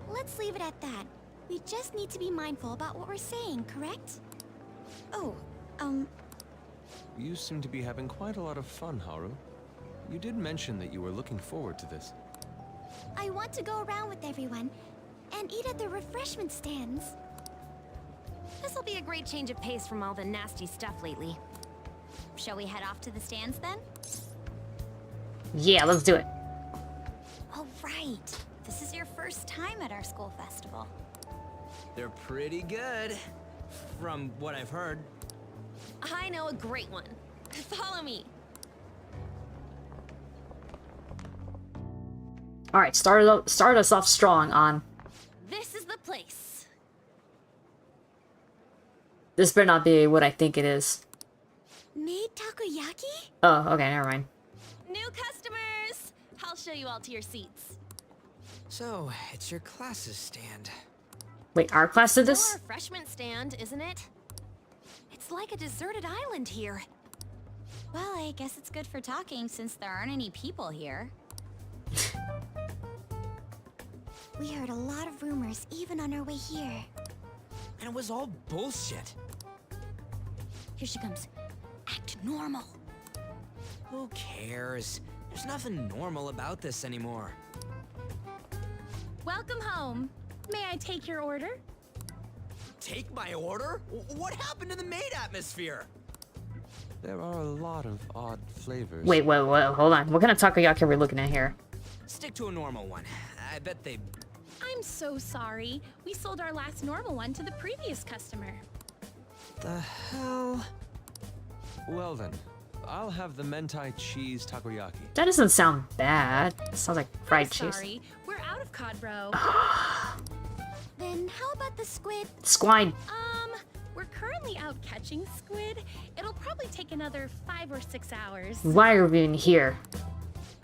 let's leave it at that. We just need to be mindful about what we're saying, correct? Oh, You seem to be having quite a lot of fun, Haru. You did mention that you were looking forward to this. I want to go around with everyone and eat at the refreshment stands. This'll be a great change of pace from all the nasty stuff lately. Shall we head off to the stands then? Yeah, let's do it. Oh, right. This is your first time at our school festival. They're pretty good, from what I've heard. I know a great one. Follow me. All right, start us off strong on. This is the place. This better not be what I think it is. Made takoyaki? Oh, okay, never mind. New customers! I'll show you all to your seats. So, it's your class's stand. Wait, our class did this? Our refreshment stand, isn't it? It's like a deserted island here. Well, I guess it's good for talking since there aren't any people here. We heard a lot of rumors even on our way here. And it was all bullshit. Here she comes. Act normal. Who cares? There's nothing normal about this anymore. Welcome home. May I take your order? Take my order? What happened to the maid atmosphere? There are a lot of odd flavors. Wait, hold on. What kind of takoyaki are we looking at here? Stick to a normal one. I bet they... I'm so sorry. We sold our last normal one to the previous customer. The hell? Well then, I'll have the mentai cheese takoyaki. That doesn't sound bad. It sounds like fried cheese. Sorry, we're out of cod, bro. Then how about the squid? Squide. We're currently out catching squid. It'll probably take another 5 or 6 hours. Why are we even here?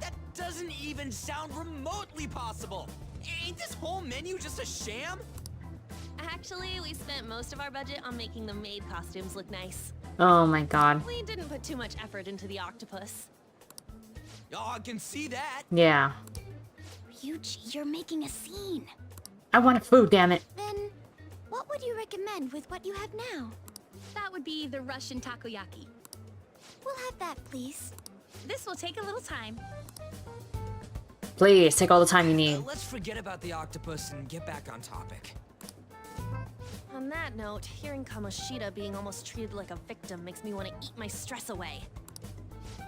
That doesn't even sound remotely possible. Ain't this whole menu just a sham? Actually, we spent most of our budget on making the maid costumes look nice. Oh my god. We didn't put too much effort into the octopus. Oh, I can see that. Yeah. Ryuji, you're making a scene. I want food, damn it. Then, what would you recommend with what you have now? That would be the Russian takoyaki. We'll have that, please. This will take a little time. Please, take all the time you need. Let's forget about the octopus and get back on topic. On that note, hearing Kamoshida being almost treated like a victim makes me want to eat my stress away.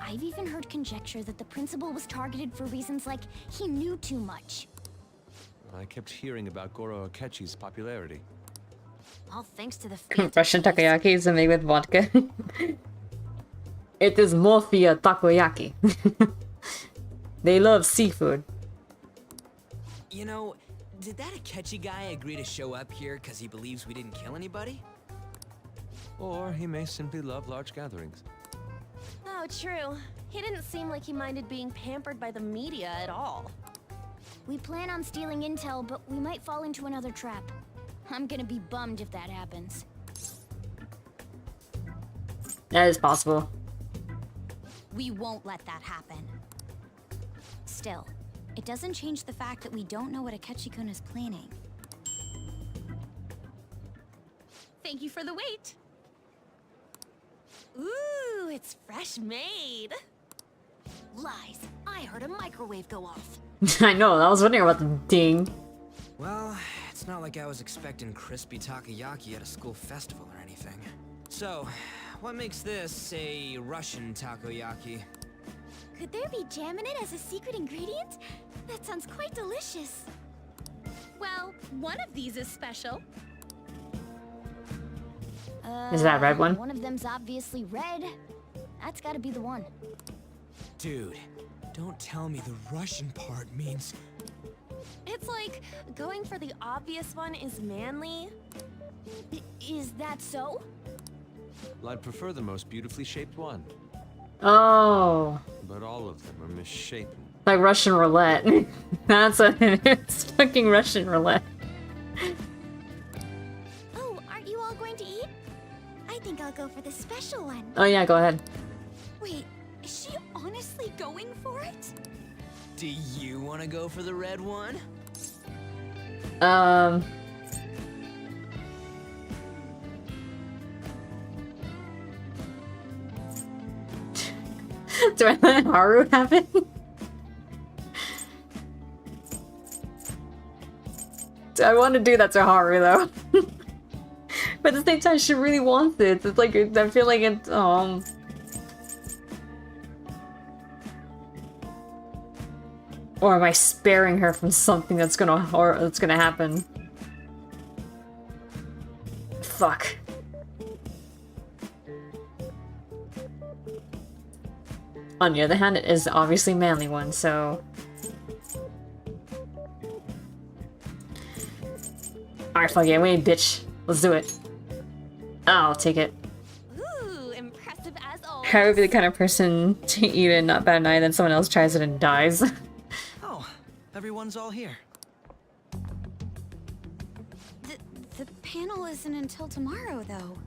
I've even heard conjecture that the principal was targeted for reasons like he knew too much. I kept hearing about Goro Akechi's popularity. All thanks to the Russian takoyaki is made with vodka. It is mafia takoyaki. They love seafood. You know, did that Akechi guy agree to show up here because he believes we didn't kill anybody? Or he may simply love large gatherings. Oh, true. He didn't seem like he minded being pampered by the media at all. We plan on stealing intel, but we might fall into another trap. I'm gonna be bummed if that happens. That is possible. We won't let that happen. Still, it doesn't change the fact that we don't know what Akechi-kun is planning. Thank you for the wait. Ooh, it's fresh made. Lies. I heard a microwave go off. I know, I was wondering about the ding. Well, it's not like I was expecting crispy takoyaki at a school festival or anything. So, what makes this a Russian takoyaki? Could there be jam in it as a secret ingredient? That sounds quite delicious. Well, one of these is special. Is that a red one? One of them's obviously red. That's gotta be the one. Dude, don't tell me the Russian part means... It's like going for the obvious one is manly. Is that so? Well, I'd prefer the most beautifully shaped one. Oh. But all of them are misshapen. Like Russian roulette. That's what it is. Fucking Russian roulette. Oh, aren't you all going to eat? I think I'll go for the special one. Oh yeah, go ahead. Wait, is she honestly going for it? Do you want to go for the red one? Do I let Haru have it? I want to do that to Haru though. But at the same time, she really wants it. It's like, I feel like it's, or am I sparing her from something that's gonna happen? Fuck. On the other hand, it is obviously manly one, so... Alright, fuck it, wait, bitch. Let's do it. I'll take it. Ooh, impressive as always. I would be the kind of person to eat it, not bat an eye, then someone else tries it and dies. Oh, everyone's all here. The panel isn't until tomorrow, though.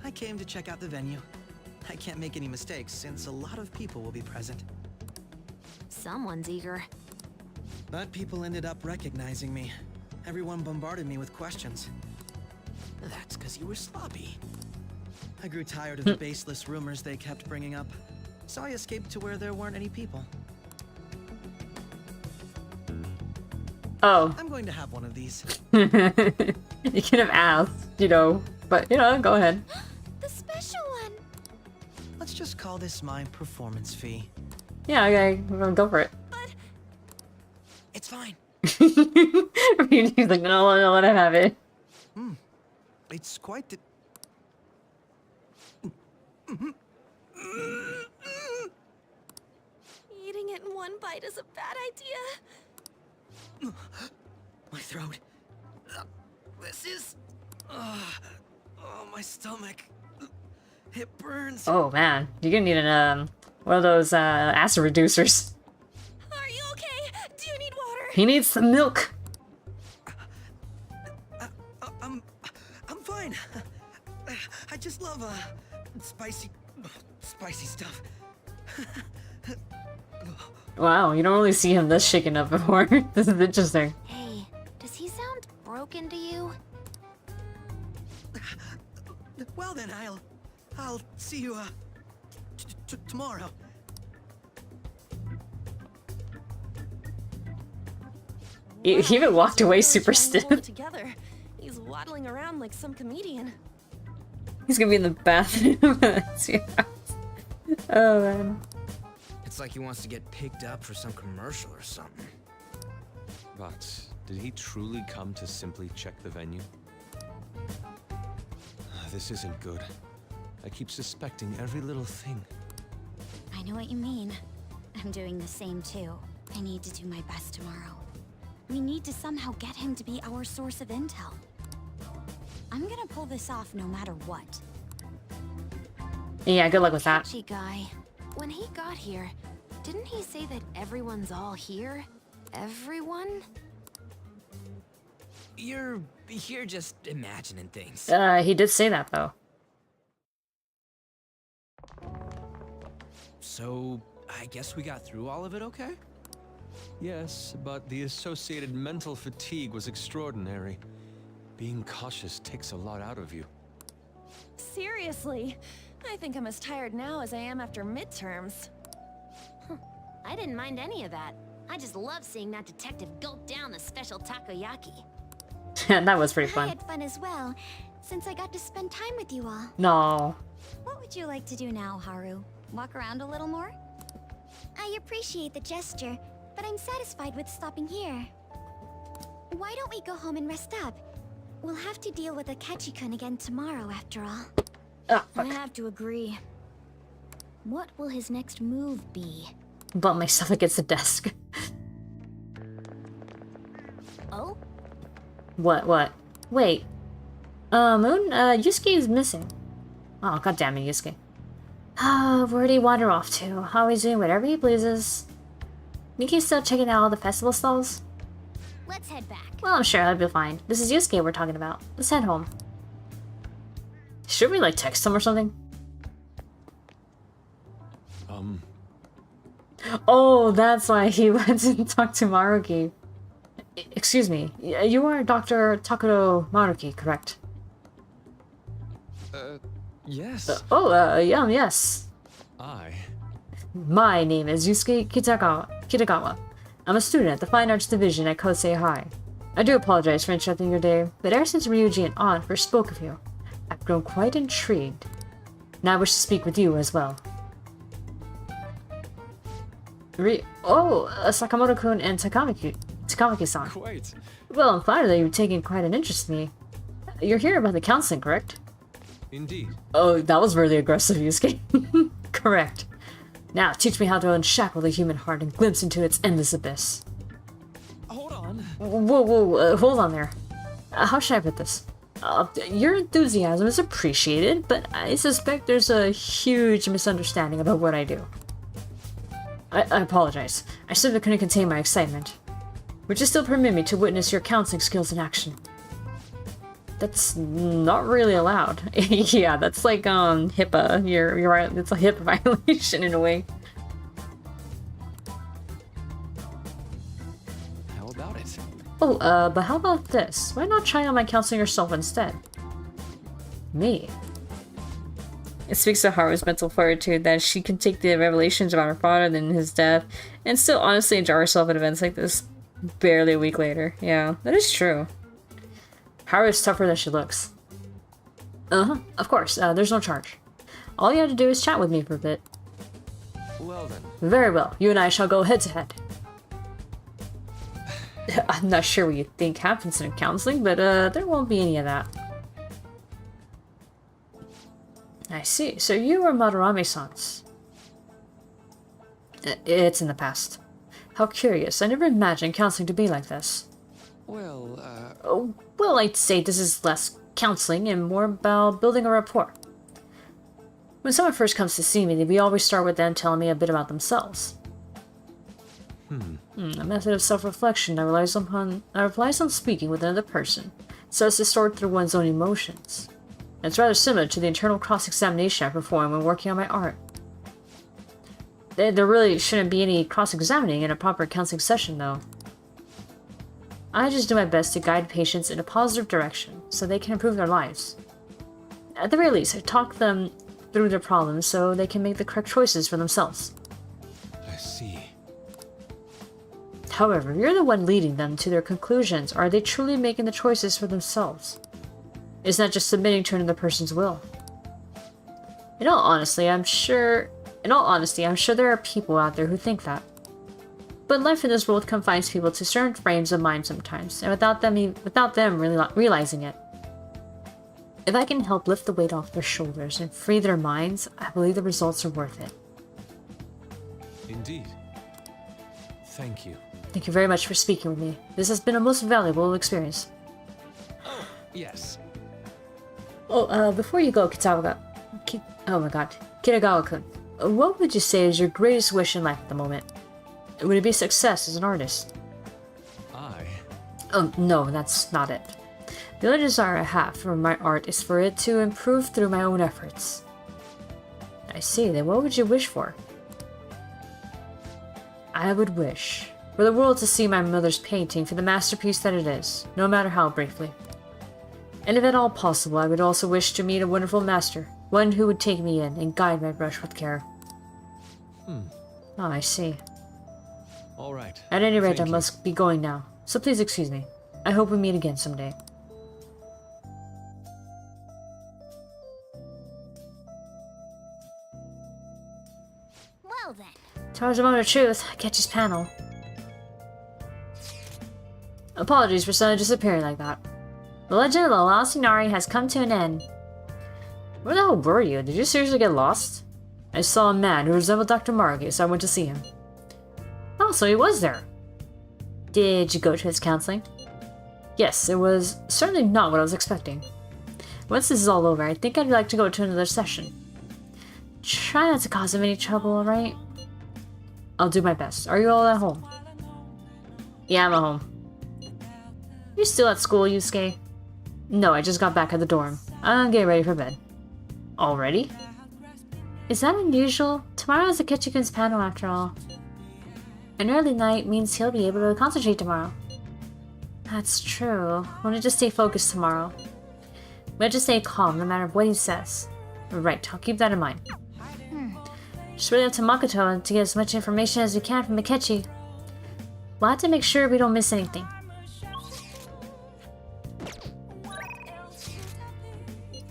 I came to check out the venue. I can't make any mistakes since a lot of people will be present. Someone's eager. But people ended up recognizing me. Everyone bombarded me with questions. That's because you were sloppy. I grew tired of the baseless rumors they kept bringing up, so I escaped to where there weren't any people. Oh. I'm going to have one of these. You could have asked, you know, but, you know, go ahead. The special one! Let's just call this my performance fee. Yeah, okay, we're gonna go for it. But... It's fine. He's like, no, let him have it. It's quite the... Eating it in one bite is a bad idea. My throat. This is... oh, my stomach. It burns. Oh man, you're gonna need an, one of those, acid reducers. Are you okay? Do you need water? He needs some milk. I'm fine. I just love, spicy stuff. Wow, you don't really see him this shaken up before. This is interesting. Hey, does he sound broken to you? Well then, I'll see you, tomorrow. He even walked away super stiff. Together. He's waddling around like some comedian. He's gonna be in the bathroom. Oh man. It's like he wants to get picked up for some commercial or something. But did he truly come to simply check the venue? This isn't good. I keep suspecting every little thing. I know what you mean. I'm doing the same too. I need to do my best tomorrow. We need to somehow get him to be our source of intel. I'm gonna pull this off no matter what. Yeah, good luck with that. Catchy guy. When he got here, didn't he say that everyone's all here? Everyone? You're just imagining things. He did say that though. So, I guess we got through all of it okay? Yes, but the associated mental fatigue was extraordinary. Being cautious takes a lot out of you. Seriously, I think I'm as tired now as I am after midterms. I didn't mind any of that. I just love seeing that detective gulp down the special takoyaki. That was pretty I fun. had fun as well, since I got to spend time with you all. No. What would you like to do now, Haru? Walk around a little more? I appreciate the gesture, but I'm satisfied with stopping here. Why don't we go home and rest up? We'll have to deal with Akechi-kun again tomorrow, after all. Ah, I have to agree. What will his next move be? Bump myself against the desk. Oh? What? Wait. Moon, Yusuke is missing. Oh, god damn it, Yusuke. Where'd he wander off to? How he's doing whatever he pleases. Niki's still checking out all the festival stalls? Let's head back. Well, I'm sure he'll be fine. This is Yusuke we're talking about. Let's head home. Should we, like, text him or something? Oh, that's why he went to talk to Maruki. Excuse me, you are Dr. Takuro Maruki, correct? Yes. Yes. My name is Yusuke Kitagawa. I'm a student at the Fine Arts Division at Kosei High. I do apologize for interrupting your day, but ever since Ryuji and Aunt first spoke of you, I've grown quite intrigued. Now I wish to speak with you as well. Sakamoto-kun and Takamaki-san. Quite. Well, I'm flattered that you've taken quite an interest in me. You're here about the counseling, correct? Indeed. Oh, that was really aggressive, Yusuke. Correct. Now, teach me how to unshackle the human heart and glimpse into its endless abyss. Hold on. Whoa, hold on there. How should I put this? Your enthusiasm is appreciated, but I suspect there's a huge misunderstanding about what I do. I apologize. I simply couldn't contain my excitement. Would you still permit me to witness your counseling skills in action? That's not really allowed. Yeah, that's like HIPAA. You're right. It's a HIPAA violation in a way. How about it? Oh, but how about this? Why not try on my counseling yourself instead? Me? It speaks to Haru's mental fortitude that she can take the revelations about her father and his death and still honestly enjoy herself at events like this barely a week later. Yeah, that is true. Haru is tougher than she looks. Of course, there's no charge. All you have to do is chat with me for a bit. Well then. Very well, you and I shall go head to head. I'm not sure what you think happens in counseling, but there won't be any of that. I see. So you are Madarame-san's. It's in the past. How curious. I never imagined counseling to be like this. Well, well, I'd say this is less counseling and more about building a rapport. When someone first comes to see me, we always start with them telling me a bit about themselves. A method of self-reflection that relies on speaking with another person, so as to sort through one's own emotions. It's rather similar to the internal cross-examination I perform when working on my art. There really shouldn't be any cross-examining in a proper counseling session, though. I just do my best to guide patients in a positive direction, so they can improve their lives. At the very least, I talk them through their problems so they can make the correct choices for themselves. I see. However, you're the one leading them to their conclusions, or are they truly making the choices for themselves? It's not just submitting to another person's will. In all honesty, I'm sure there are people out there who think that. But life in this world confines people to certain frames of mind sometimes, and without them really realizing it. If I can help lift the weight off their shoulders and free their minds, I believe the results are worth it. Indeed. Thank you. Thank you very much for speaking with me. This has been a most valuable experience. Yes. Oh, before you go, Kitagawa-kun, what would you say is your greatest wish in life at the moment? Would it be success as an artist? Oh, no, that's not it. The only desire I have for my art is for it to improve through my own efforts. I see, then what would you wish for? I would wish For the world to see my mother's painting for the masterpiece that it is, no matter how briefly. And if at all possible, I would also wish to meet a wonderful master, one who would take me in and guide my brush with care. Oh, I see. All right. At any rate, I Thank you. must be going now, so please excuse me. I hope we meet again someday. Well then. Towards the moment of truth, Akechi's panel. Apologies for suddenly disappearing like that. The legend of the Lost Inari has come to an end. Where the hell were you? Did you seriously get lost? I saw a man who resembled Dr. Margi, so I went to see him. Oh, so he was there. Did you go to his counseling? Yes, it was certainly not what I was expecting. Once this is all over, I think I'd like to go to another session. Try not to cause him any trouble, alright? I'll do my best. Are you all at home? Yeah, I'm at home. You still at school, Yusuke? No, I just got back at the dorm. I'm getting ready for bed. Already? Is that unusual? Tomorrow is Akechi-kun's panel after all. An early night means he'll be able to concentrate tomorrow. That's true. We'll need to stay focused tomorrow. We have to stay calm no matter what he says. Right, I'll keep that in mind. Just really up to Makoto to get as much information as we can from Akechi. We'll have to make sure we don't miss anything.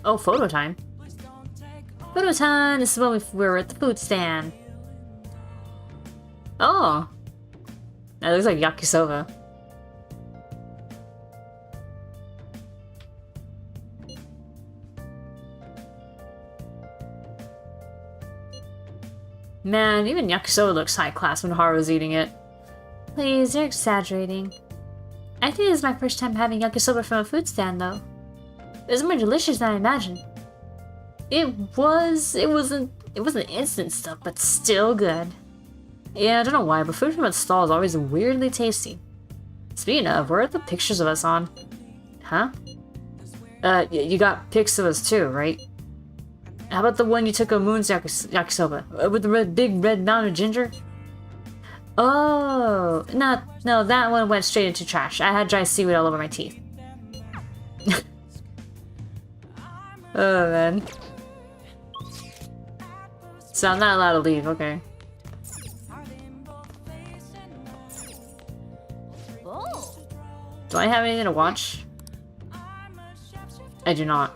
Oh, photo time. Photo time! This is when we were at the food stand. Oh! That looks like yakisoba. Man, even yakisoba looks high class when Haru's eating it. Please, you're exaggerating. I think this is my first time having yakisoba from a food stand, though. It was more delicious than I imagined. It wasn't instant stuff, but still good. Yeah, I don't know why, but food from a stall is always weirdly tasty. Speaking of, where are the pictures of us on? Huh? You got pics of us too, right? How about the one you took of Moon's yakisoba? With the big red mountain of ginger? Oh, no, that one went straight into trash. I had dry seaweed all over my teeth. Oh, man. So I'm not allowed to leave, okay. Do I have anything to watch? I do not.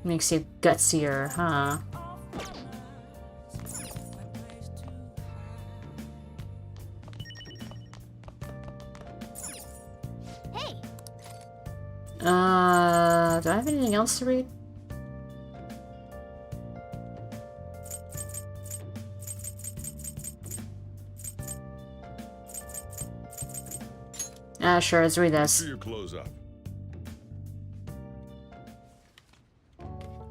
Makes you gutsier, huh? Hey. Do I have anything else to read? Sure, let's read this. Do your clothes up.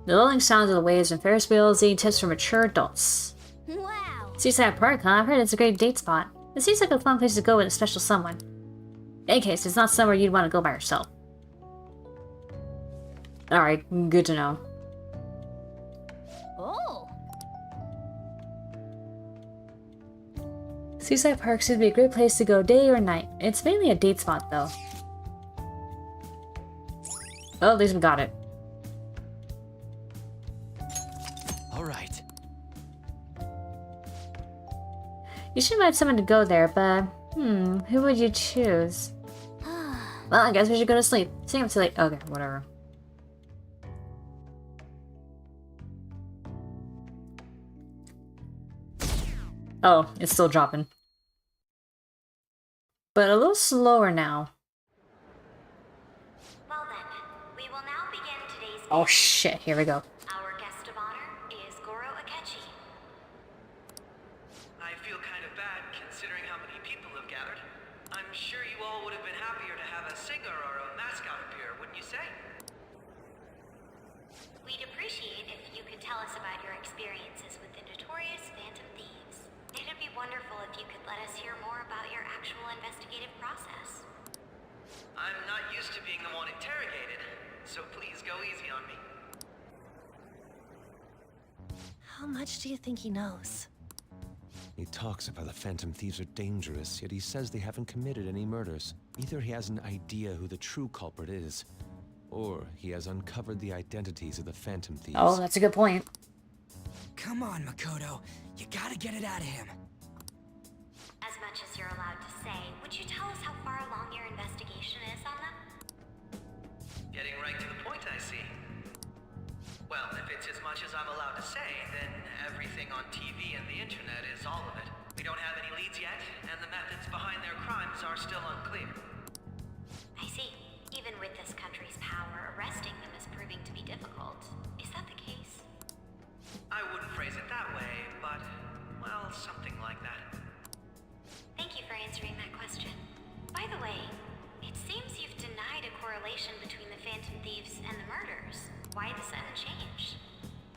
The lulling sounds of the waves and Ferris wheels eating tips for mature adults. Wow. Seaside Park, huh? I've heard it's a great date spot. It seems like a fun place to go with a special someone. In any case, it's not somewhere you'd want to go by yourself. Alright, good to know. Oh. Seaside Park seems to be a great place to go day or night. It's mainly a date spot, though. Oh, at least we got it. Alright. You should invite someone to go there, but... who would you choose? Well, I guess we should go to sleep. Staying up too late. Okay, whatever. Oh, it's still dropping. But a little slower now. Well then, we will now begin today's Oh shit, here we go. Our guest of honor is Goro Akechi. I feel kind of bad considering how many people have gathered. I'm sure you all would have been happier to have a singer or a mascot appear, wouldn't you say? We'd appreciate if you could tell us about your experiences with the notorious Phantom Thieves. It'd be wonderful if you could let us hear more about your actual investigative process. I'm not used to being the one interrogated, so please go easy on me. How much do you think he knows? He talks about the Phantom Thieves are dangerous, yet he says they haven't committed any murders. Either he has an idea who the true culprit is, or he has uncovered the identities of the Phantom Thieves. Oh, that's a good point. Come on, Makoto. You gotta get it out of him. As much as you're allowed to say, would you tell us how far along your investigation is on them? Getting right to the point, I see. Well, if it's as much as I'm allowed to say, then everything on TV and the internet is all of it. We don't have any leads yet, and the methods behind their crimes are still unclear. I see. Even with this country's power, arresting them is proving to be difficult. Is that the case? I wouldn't phrase it that way, but, well, something like that. Thank you for answering that question. By the way, it seems you've denied a correlation between the Phantom Thieves and the murders. Why the sudden change?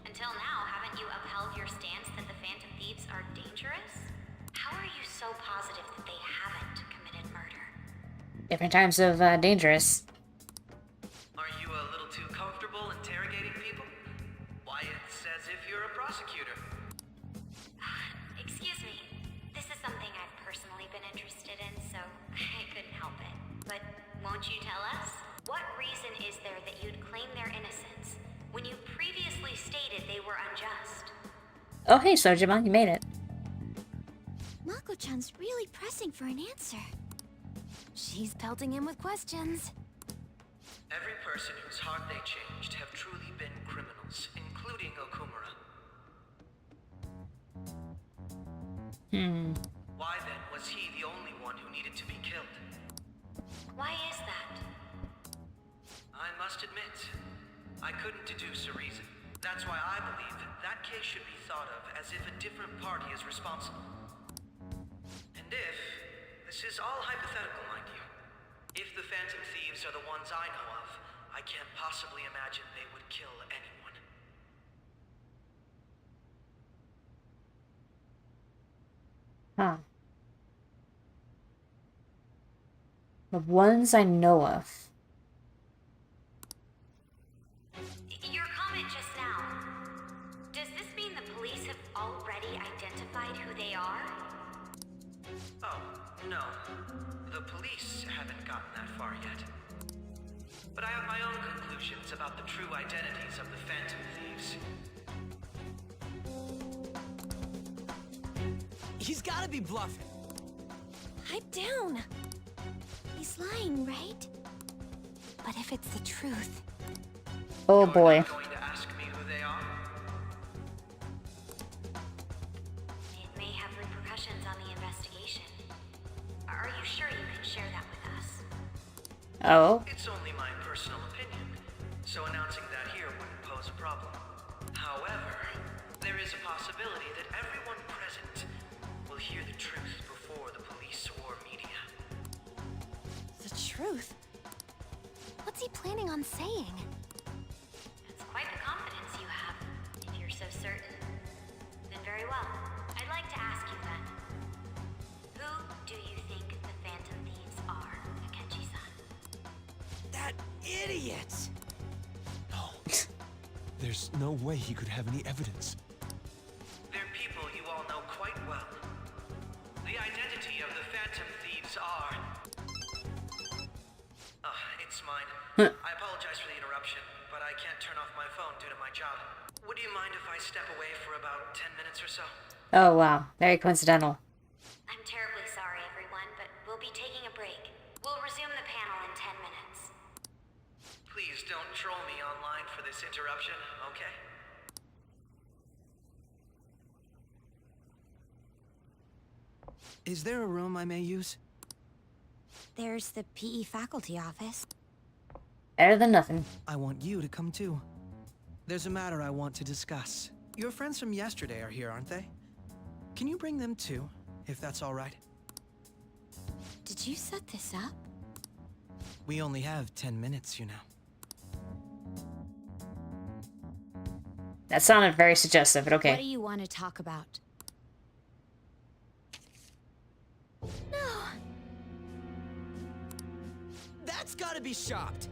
Until now, haven't you upheld your stance that the Phantom Thieves are dangerous? How are you so positive that they haven't committed murder? Different types of dangerous. Are you a little too comfortable interrogating people? Why, it's as if you're a prosecutor. Excuse me. This is something I've personally been interested in, so I couldn't help it. But won't you tell us? What reason is there that you'd claim their innocence when you previously stated they were unjust? Oh, hey, Sojima, you made it. Mako-chan's really pressing for an answer. She's pelting him with questions. Every person whose heart they changed have truly been criminals, including Okumura. Why then was he the only one who needed to be killed? Why is that? I must admit, I couldn't deduce a reason. That's why I believe that case should be thought of as if a different party is responsible. And if, this is all hypothetical, mind you, if the Phantom Thieves are the ones I know of, I can't possibly imagine they would kill anyone. Huh. The ones I know of. Your comment just now, does this mean the police have already identified who they are? Oh, no. The police haven't gotten that far yet. But I have my own conclusions about the true identities of the Phantom Thieves. He's gotta be bluffing. Pipe down. He's lying, right? But if it's the truth... Oh boy. You're not going to ask me who they are? It may have repercussions on the investigation. Are you sure you can share that with us? Oh. It's only my personal opinion, so announcing that here wouldn't pose a problem. However, there is a possibility that everyone present will hear the truth before the police or media. The truth? What's he planning on saying? That's quite the confidence you have. If you're so certain, then very well. I'd like to ask you then. Who do you think the Phantom Thieves are, Akechi-san? That idiot! No. There's no way he could have any evidence. They're people you all know quite well. The identity of the Phantom Thieves are... it's mine. I apologize for the interruption, but I can't turn off my phone due to my job. Would you mind if I step away for about 10 minutes or so? Oh wow, very coincidental. I'm terribly sorry, everyone, but we'll be taking a break. We'll resume the panel in 10 minutes. Please don't troll me online for this interruption, okay? Is there a room I may use? There's the PE faculty office. Better than nothing. I want you to come too. There's a matter I want to discuss. Your friends from yesterday are here, aren't they? Can you bring them too, if that's all right? Did you set this up? We only have 10 minutes, you know. That sounded very suggestive, but okay. What do you want to talk about? No. That's gotta be shopped.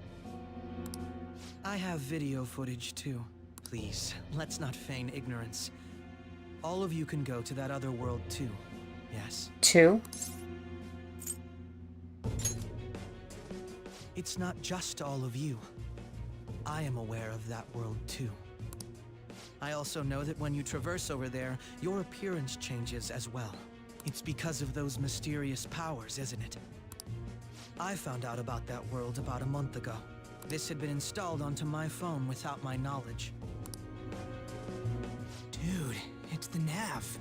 I have video footage too. Please, let's not feign ignorance. All of you can go to that other world too. Yes. 2? It's not just all of you. I am aware of that world too. I also know that when you traverse over there, your appearance changes as well. It's because of those mysterious powers, isn't it? I found out about that world about a month ago. This had been installed onto my phone without my knowledge. Dude, it's the nav.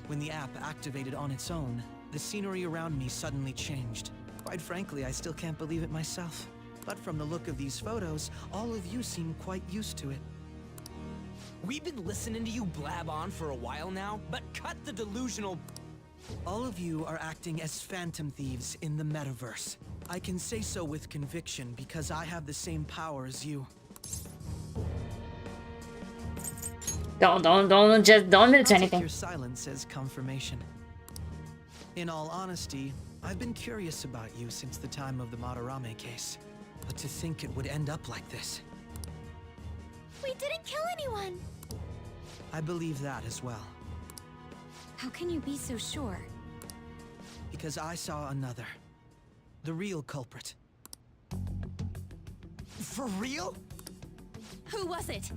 When the app activated on its own, the scenery around me suddenly changed. Quite frankly, I still can't believe it myself. But from the look of these photos, all of you seem quite used to it. We've been listening to you blab on for a while now, but cut the delusional... All of you are acting as Phantom Thieves in the metaverse. I can say so with conviction because I have the same power as you. Don't admit to I'll take anything. your silence as confirmation. In all honesty, I've been curious about you since the time of the Madarame case. But to think it would end up like this. We didn't kill anyone! I believe that as well. How can you be so sure? Because I saw another. The real culprit. For real? Who was it?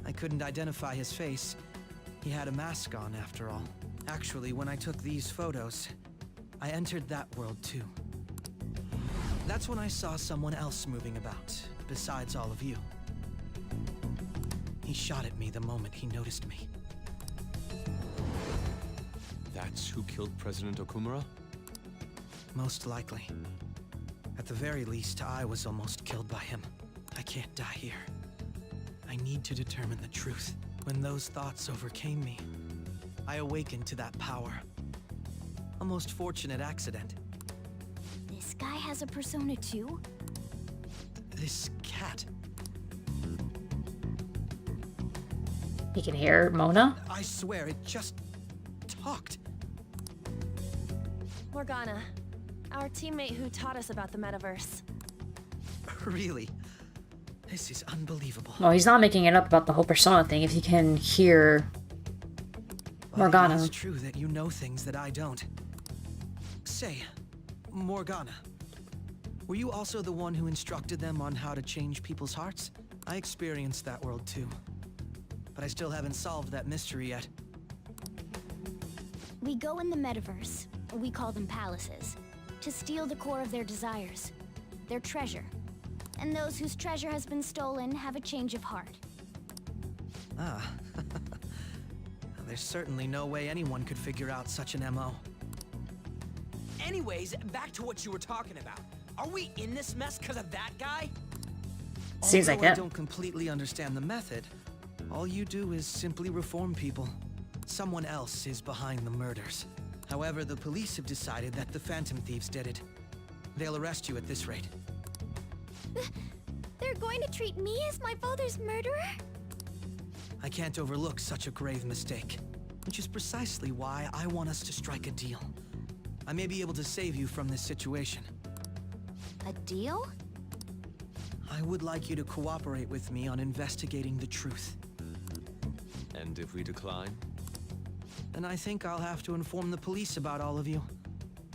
I couldn't identify his face. He had a mask on, after all. Actually, when I took these photos, I entered that world too. That's when I saw someone else moving about, besides all of you. He shot at me the moment he noticed me. That's who killed President Okumura? Most likely. At the very least, I was almost killed by him. I can't die here. I need to determine the truth. When those thoughts overcame me, I awakened to that power. A most fortunate accident. This guy has a persona too? This cat. You can hear Mona? I swear, it just talked. Morgana, our teammate who taught us about the metaverse. Really? This is unbelievable. Well, he's not making it up about the whole persona thing if you can hear Morgana. It's true that you know things that I don't. Say, Morgana, were you also the one who instructed them on how to change people's hearts? I experienced that world too. But I still haven't solved that mystery yet. We go in the metaverse, we call them palaces, to steal the core of their desires, their treasure. And those whose treasure has been stolen have a change of heart. Ah. There's certainly no way anyone could figure out such an MO. Anyways, back to what you were talking about. Are we in this mess because of that guy? Seems like Although I it. don't completely understand the method, all you do is simply reform people. Someone else is behind the murders. However, the police have decided that the Phantom Thieves did it. They'll arrest you at this rate. They're going to treat me as my father's murderer? I can't overlook such a grave mistake, which is precisely why I want us to strike a deal. I may be able to save you from this situation. A deal? I would like you to cooperate with me on investigating the truth. And if we decline? Then I think I'll have to inform the police about all of you,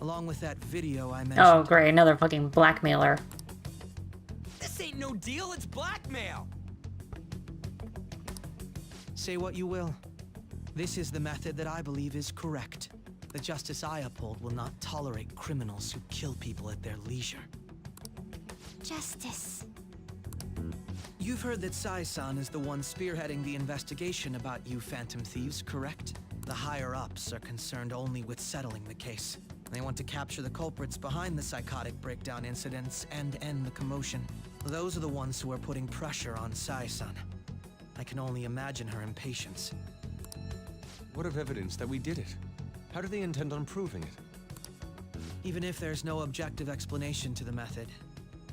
along with that video I mentioned. Oh, great. Another fucking blackmailer. This ain't no deal, it's blackmail! Say what you will. This is the method that I believe is correct. The justice I uphold will not tolerate criminals who kill people at their leisure. Justice. You've heard that Sai-san is the one spearheading the investigation about you Phantom Thieves, correct? The higher-ups are concerned only with settling the case. They want to capture the culprits behind the psychotic breakdown incidents and end the commotion. Those are the ones who are putting pressure on Sai-san. I can only imagine her impatience. What of evidence that we did it? How do they intend on proving it? Even if there's no objective explanation to the method,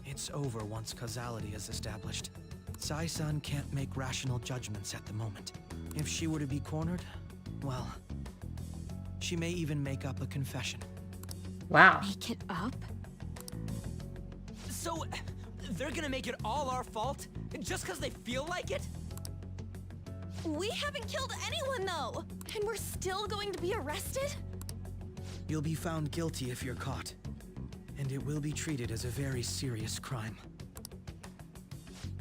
it's over once causality is established. Sai-san can't make rational judgments at the moment. If she were to be cornered, well, she may even make up a confession. Wow. Make it up? So, they're gonna make it all our fault? Just because they feel like it? We haven't killed anyone, though! And we're still going to be arrested? You'll be found guilty if you're caught. And it will be treated as a very serious crime.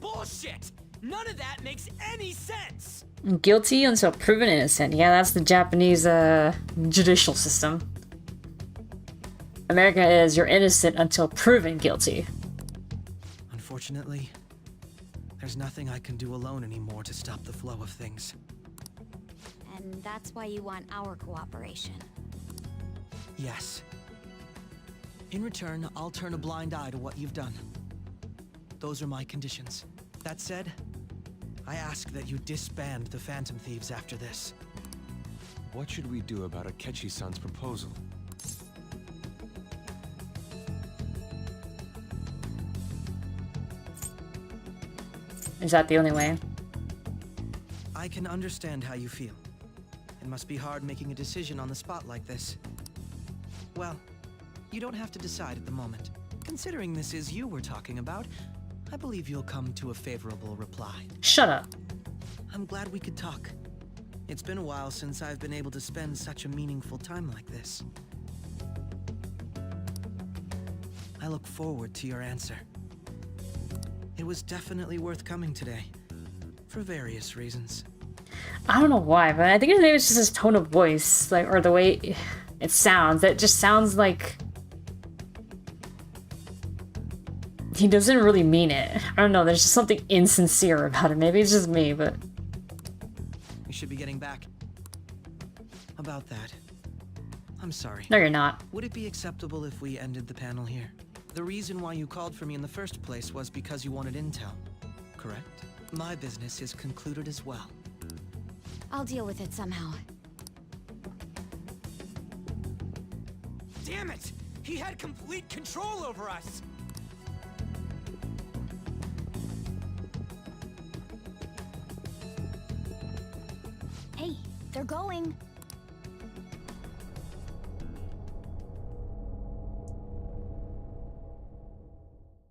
Bullshit! None of that makes any sense! Guilty until proven innocent. Yeah, that's the Japanese judicial system. America is you're innocent until proven guilty. Unfortunately, there's nothing I can do alone anymore to stop the flow of things. And that's why you want our cooperation. Yes. In return, I'll turn a blind eye to what you've done. Those are my conditions. That said, I ask that you disband the Phantom Thieves after this. What should we do about Akechi-san's proposal? Is that the only way? I can understand how you feel. It must be hard making a decision on the spot like this. Well, you don't have to decide at the moment. Considering this is you we're talking about, I believe you'll come to a favorable reply. Shut up. I'm glad we could talk. It's been a while since I've been able to spend such a meaningful time like this. I look forward to your answer. It was definitely worth coming today, for various reasons. I don't know why, but I think maybe it's just his tone of voice, like, or the way it sounds. It just sounds like he doesn't really mean it. I don't know, there's just something insincere about it. Maybe it's just me, but... We should be getting back. About that, I'm sorry. No, you're not. Would it be acceptable if we ended the panel here? The reason why you called for me in the first place was because you wanted intel, correct? My business is concluded as well. I'll deal with it somehow. Damn it! He had complete control over us! Hey, they're going.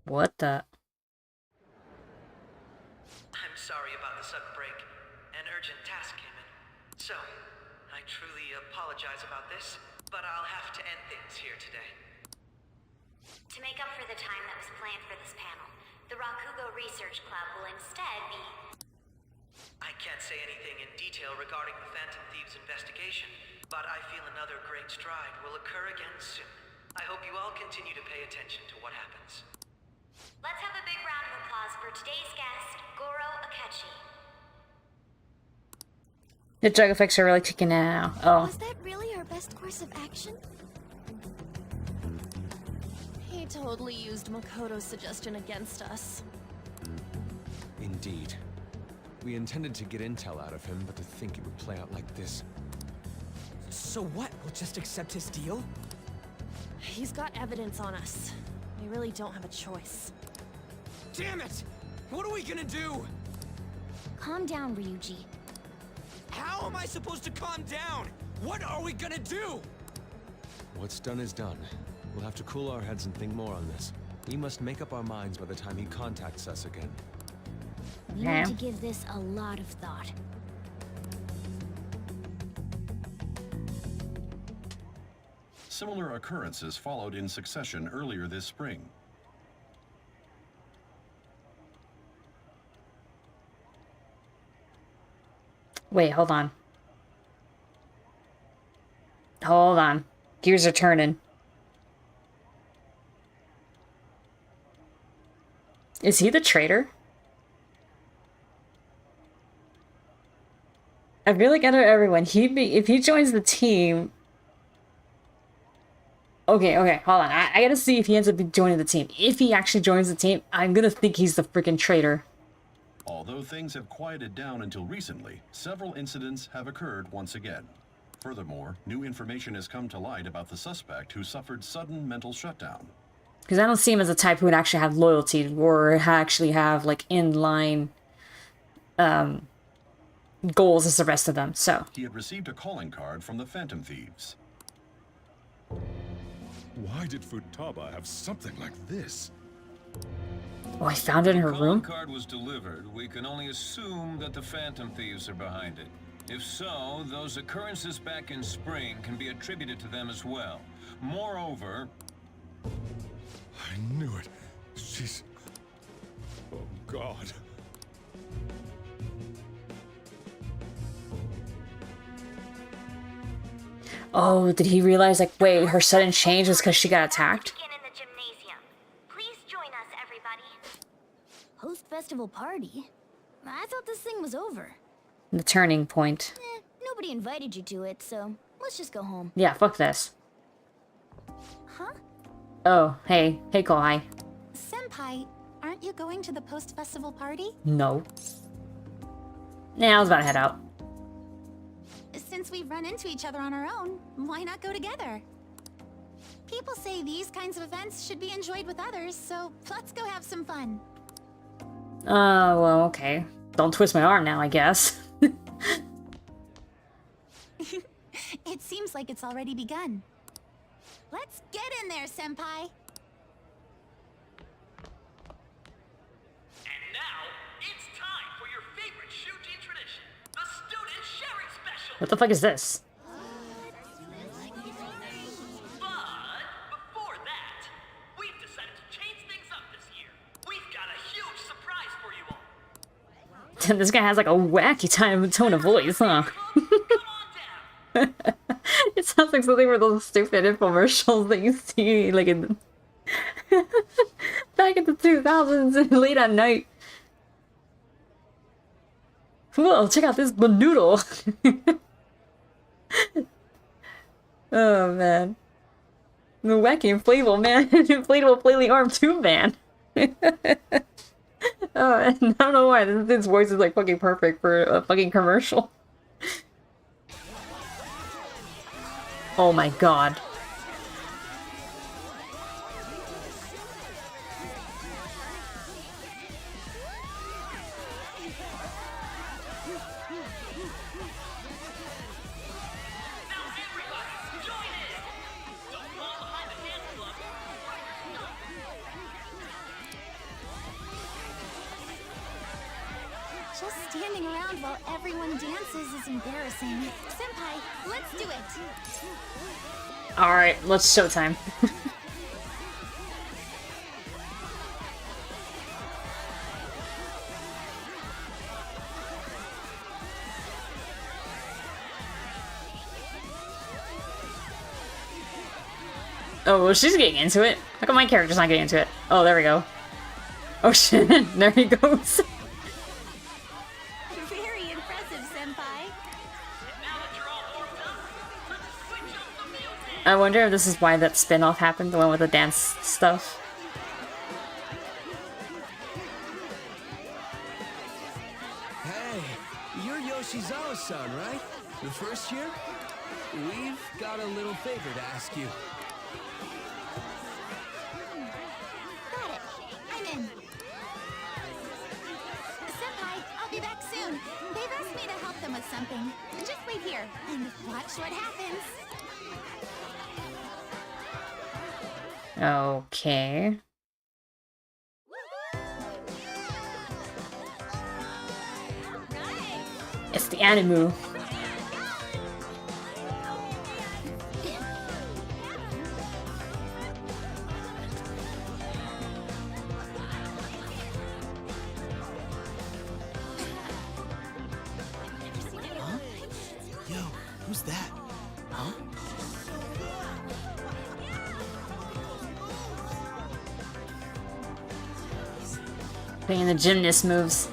What the? I'm sorry about the sudden break. An urgent task came in. So, I truly apologize about this, but I'll have to end things here today. To make up for the time that was planned for this panel, the Rakugo Research Club will instead be... I can't say anything in detail regarding the Phantom Thieves investigation, but I feel another great stride will occur again soon. I hope you all continue to pay attention to what happens. Let's have a big round of applause for today's guest, Goro Akechi. The drug effects are really kicking in now. Oh. Was that really our best course of action? He totally used Makoto's suggestion against us. Indeed. We intended to get intel out of him, but to think it would play out like this. So what? We'll just accept his deal? He's got evidence on us. We really don't have a choice. Damn it! What are we gonna do? Calm down, Ryuji. How am I supposed to calm down? What are we gonna do? What's done is done. We'll have to cool our heads and think more on this. We must make up our minds by the time he contacts us again. We need to give this a lot of thought. Similar occurrences followed in succession earlier this spring. Wait, hold on. Hold on. Gears are turning. Is he the traitor? I feel like out of everyone, if he joins the team... Okay, hold on. I gotta see if he ends up joining the team. If he actually joins the team, I'm gonna think he's the freaking traitor. Although things have quieted down until recently, several incidents have occurred once again. Furthermore, new information has come to light about the suspect who suffered sudden mental shutdown. Because I don't see him as a type who would actually have loyalty or actually have, like, in-line goals as the rest of them, so. He had received a calling card from the Phantom Thieves. Why did Futaba have something like this? Oh, I found it in her room? card was delivered, we can only assume that the Phantom Thieves are behind it. If so, those occurrences back in spring can be attributed to them as well. Moreover... I knew it. She's... Oh, God. Oh, did he realize, like, wait, her sudden change was because she got attacked? Post-festival party? I thought this thing was over. The turning point. Nobody invited you to it, so let's just go home. Yeah, fuck this. Huh? Oh, hey. Hey, Kohai. Senpai, aren't you going to the post-festival party? No. Nah, I was about to head out. Since we've run into each other on our own, why not go together? People say these kinds of events should be enjoyed with others, so let's go have some fun. Well, okay. Don't twist my arm now, I guess. It seems like it's already begun. Let's get in there, Senpai! And now, it's time for your favorite shooting tradition, the student sharing special! What the fuck is this? Before that, we've decided to change things up this year. We've got a huge surprise for you all. This guy has like a wacky tone of voice, huh? It sounds like something for those stupid infomercials that you see like in back in the 2000s and late at night. Whoa, check out this noodle. Oh man. The wacky inflatable man. Inflatable flailing arm tube man. Oh, and I don't know why this voice is like fucking perfect for a fucking commercial. Oh my god. Just standing around while everyone dances is embarrassing. Senpai, let's do it! Alright, let's showtime. Oh, well, she's getting into it. How come my character's not getting into it? Oh, there we go. Oh shit, there he goes. Very impressive, Senpai. I wonder if this is why that spin-off happened, the one with the dance stuff. Hey, you're Yoshizawa-san, right? The first year? We've got a little favor to ask you. Got it. I'm in. Senpai, I'll be back soon. They've asked me to help them with something. Just wait here and watch what happens. Okay. It's the animu. Huh? Yo, who's that? Huh? Playing the gymnast moves.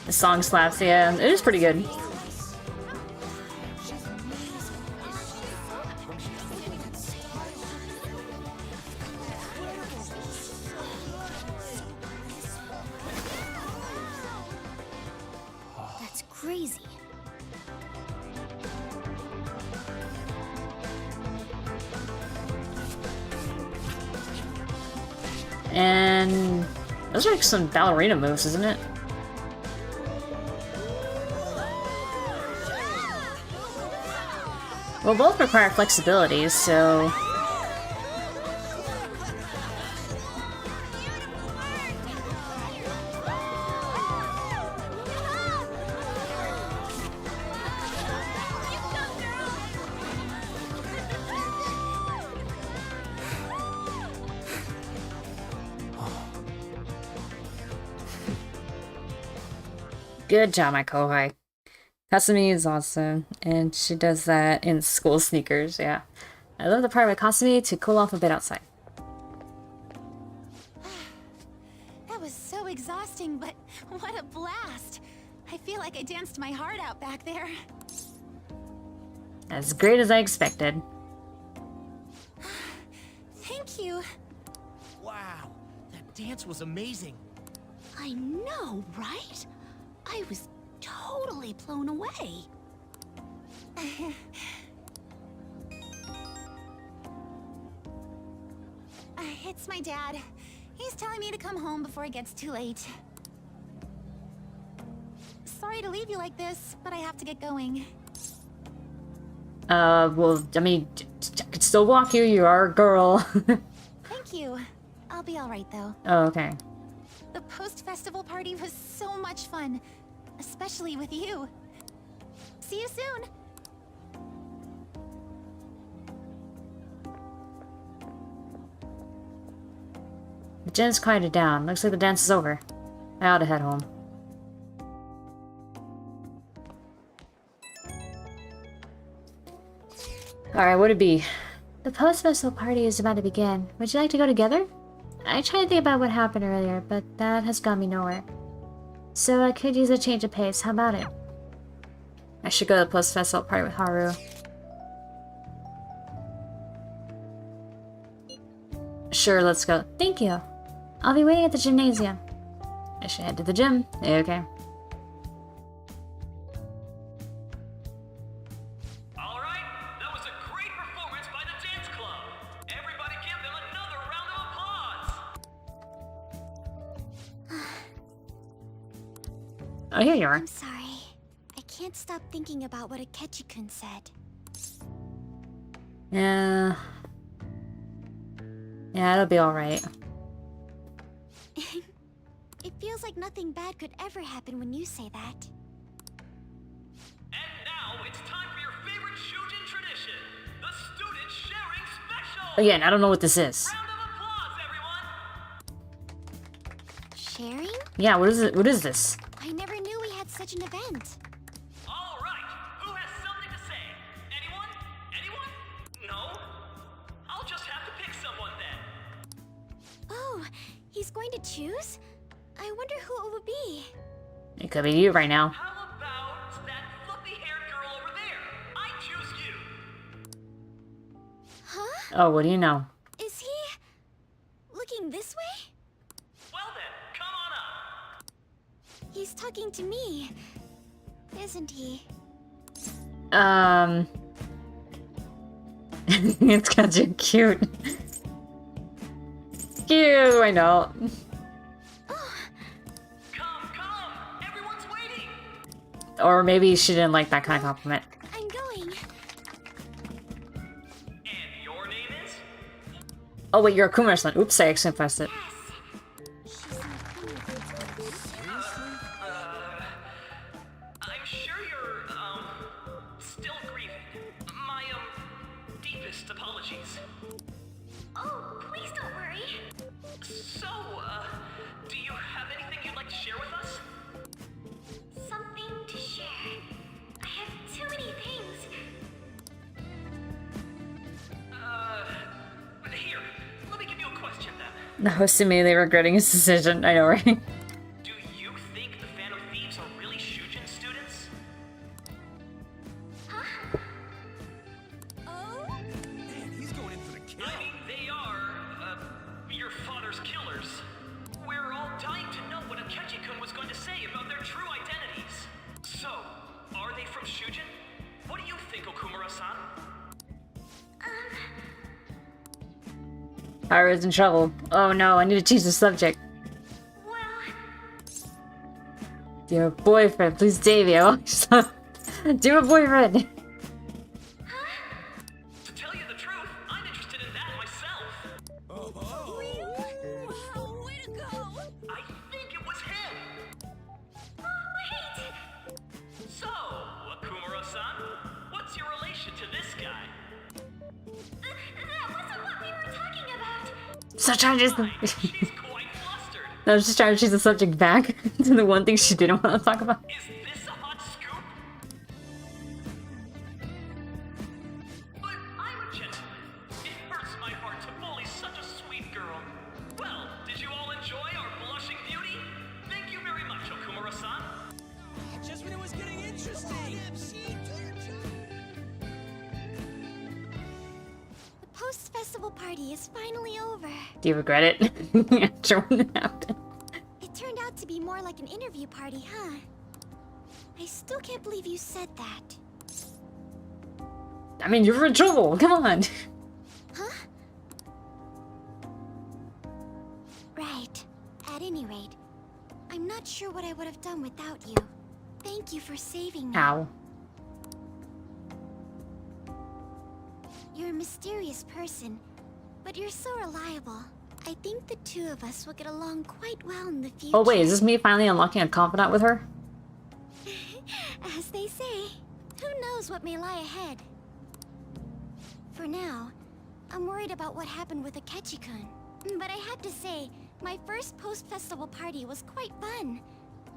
The song slaps, yeah. It is pretty good. That's crazy. And those are like some ballerina moves, isn't it? Well, both require flexibility, so Good job, my kohai. Kasumi is awesome, and she does that in school sneakers, yeah. I love the part with Kasumi to cool off a bit outside. That was so exhausting, but what a blast! I feel like I danced my heart out back there. As great as I expected. Thank you. Wow, that dance was amazing. I know, right? I was totally blown away. It's my dad. He's telling me to come home before it gets too late. Sorry to leave you like this, but I have to get going. Well, I mean, I could still walk you. You are a girl. Thank you. I'll be alright though. Oh, okay. The post-festival party was so much fun, especially with you. See you soon. The gym's quieted down. Looks like the dance is over. I ought to head home. Alright, what'd it be? The post-festival party is about to begin. Would you like to go together? I tried to think about what happened earlier, but that has got me nowhere. So I could use a change of pace. How about it? I should go to the post-festival party with Haru. Sure, let's go. Thank you. I'll be waiting at the gymnasium. I should head to the gym. Okay. Alright, that was a great performance by the dance club. Everybody give them another round of applause. Oh, here you are. I'm sorry. I can't stop thinking about what Akechi-kun said. Yeah. Yeah, it'll be alright. It feels like nothing bad could ever happen when you say that. And now it's time for your favorite Shujin tradition, the student sharing special. Again, I don't know what this is. Round of applause, everyone. Sharing? Yeah, what is it? What is this? I never knew we had such an event. All right, who has something to say? Anyone? Anyone? No? I'll just have to pick someone then. Oh, he's going to choose? I wonder who it would be. It could be you right now. How about that fluffy-haired girl over there? I choose you. Huh? Oh, what do you know? Is he looking this way? Well then, come on up. He's talking to me, isn't he? It's kind of cute. Cute, I know. Come, everyone's waiting. Or maybe she didn't like that kind of compliment. I'm going. And your name is? Oh wait, you're a Kumara-san. Oops, I accidentally pressed it. I'm sure you're, still grieving. My, deepest apologies. Oh, please don't worry. So, do you have anything you'd like to share with us? Something to share. I have too many things. Here, let me give you a question then. The host immediately regretting his decision. I know, right? Do you think the Phantom Thieves are really Shujin students? Huh? Oh? Man, he's going in for the kill. I mean, they are, your father's killers. We're all dying to know what Akechi-kun was going to say about their true identities. So, are they from Shujin? What do you think, Okumura-san? Haru's in trouble. Oh no, I need to change the subject. Dear boyfriend, please date me. Dear boyfriend. To tell you the truth, I'm interested in that myself. Really? Wow, way to go! I think it was him. Oh, wait! So, Okumura-san, what's your relation to this guy? That wasn't what we were talking about. So trying to She's quite flustered. I was just trying to choose the subject back to the one thing she didn't want to talk about. Is this a hot scoop? But I'm a gentleman. It hurts my heart to bully such a sweet girl. Well, did you all enjoy our blushing beauty? Thank you very much, Okumura-san. Just when it was getting interesting. The post-festival party is finally over. Do you regret it? After what happened? It turned out to be more like an interview party, huh? I still can't believe you said that. I mean, you're in trouble. Come on. Huh? Right. At any rate, I'm not sure what I would have done without you. Thank you for saving me. Ow. You're a mysterious person, but you're so reliable. I think the two of us will get along quite well in the future. Oh wait, is this me finally unlocking a confidant with her? As they say, who knows what may lie ahead. For now, I'm worried about what happened with Akechi-kun. But I have to say, my first post-festival party was quite fun.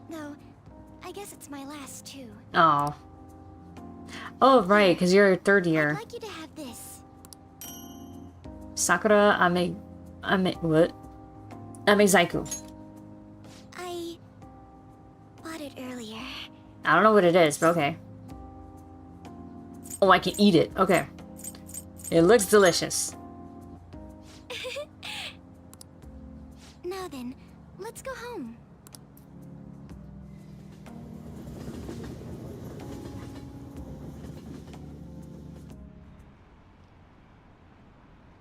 Though, I guess it's my last too. Oh. Oh right, because you're third year. I'd like you to have this. Sakura what? Amezaiku. I bought it earlier. I don't know what it is, but okay. Oh, I can eat it. Okay. It looks delicious. Now then, let's go home.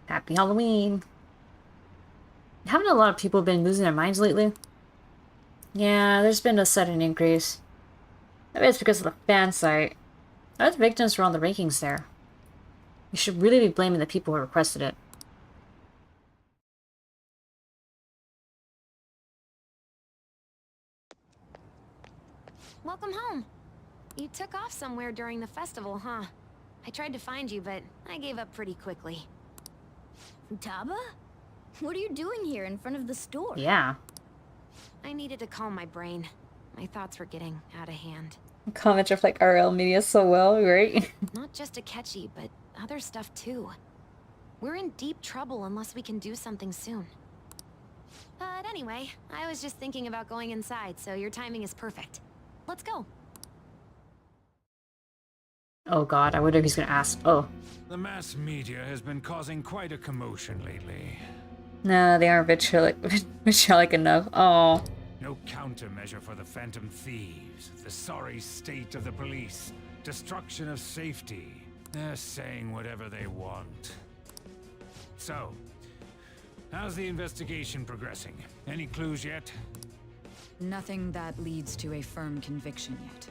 Happy Halloween. Haven't a lot of people been losing their minds lately? Yeah, there's been a sudden increase. Maybe it's because of the fan site. Other victims were on the rankings there. You should really be blaming the people who requested it. Welcome home. You took off somewhere during the festival, huh? I tried to find you, but I gave up pretty quickly. Taba? What are you doing here in front of the store? Yeah. I needed to calm my brain. My thoughts were getting out of hand. Comments reflect RL media so well, right? Not just Akechi, but other stuff too. We're in deep trouble unless we can do something soon. But anyway, I was just thinking about going inside, so your timing is perfect. Let's go. Oh god, I wonder if he's gonna ask. Oh. The mass media has been causing quite a commotion lately. No, they aren't vitriolic enough. Oh. No countermeasure for the Phantom Thieves, the sorry state of the police, destruction of safety. They're saying whatever they want. So, how's the investigation progressing? Any clues yet? Nothing that leads to a firm conviction yet.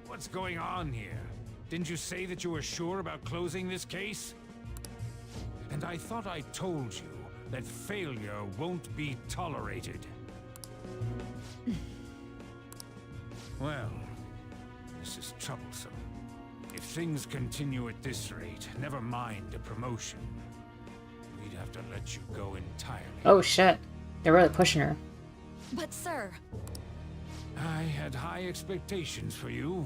What's going on here? Didn't you say that you were sure about closing this case? And I thought I told you that failure won't be tolerated. Well, this is troublesome. If things continue at this rate, never mind a promotion, we'd have to let you go entirely. Oh shit. They're really pushing her. But sir... I had high expectations for you,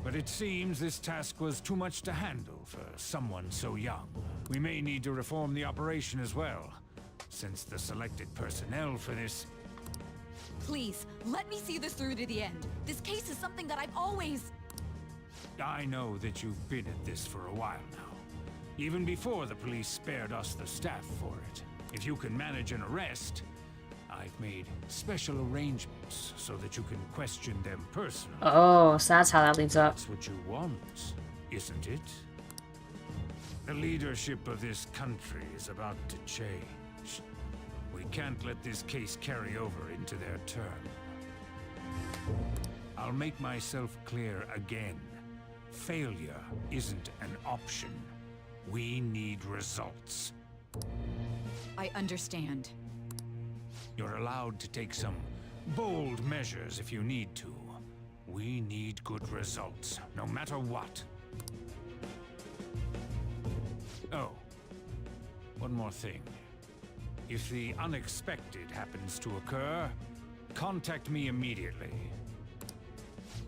but it seems this task was too much to handle for someone so young. We may need to reform the operation as well, since the selected personnel for this... Please, let me see this through to the end. This case is something that I've always... I know that you've been at this for a while now, even before the police spared us the staff for it. If you can manage an arrest, I've made special arrangements so that you can question them personally. Oh, so that's how that leads up. That's what you want, isn't it? The leadership of this country is about to change. We can't let this case carry over into their term. I'll make myself clear again. Failure isn't an option. We need results. I understand. You're allowed to take some bold measures if you need to. We need good results, no matter what. Oh, one more thing. If the unexpected happens to occur, contact me immediately.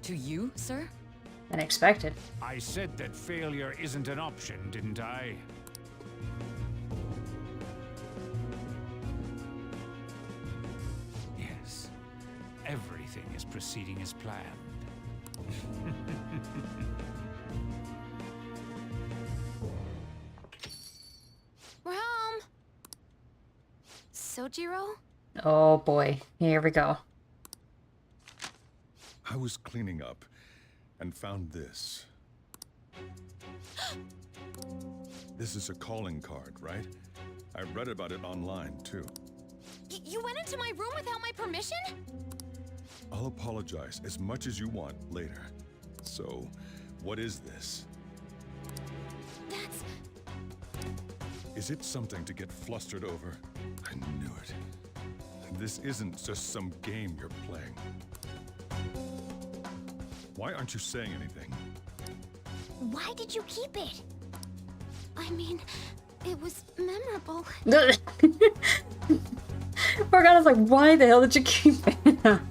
To you, sir? Unexpected. I said that failure isn't an option, didn't I? Yes. Everything is proceeding as planned. We're home. Sojiro? Oh boy, here we go. I was cleaning up and found this. This is a calling card, right? I read about it online, too. You went into my room without my permission? I'll apologize as much as you want later. So, what is this? That's... Is it something to get flustered over? I knew it. This isn't just some game you're playing. Why aren't you saying anything? Why did you keep it? I mean, it was memorable. Morgana's like, why the hell did you keep it?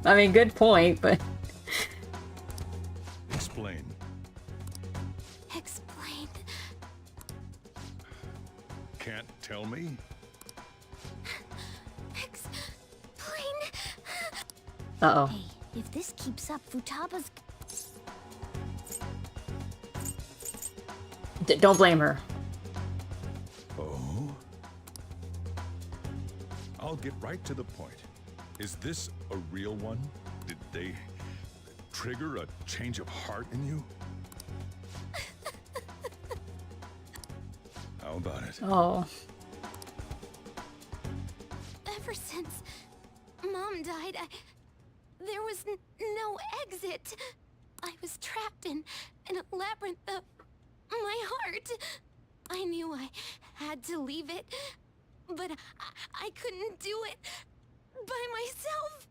I mean, good point, but... Explain. Explain. Can't tell me? Explain. Uh-oh. Hey, if this keeps up, Futaba's... Don't blame her. Oh? I'll get right to the point. Is this a real one? Did they trigger a change of heart in you? How about it? Oh. Ever since Mom died, there was no exit. I was trapped in a labyrinth of my heart. I knew I had to leave it, but I couldn't do it by myself.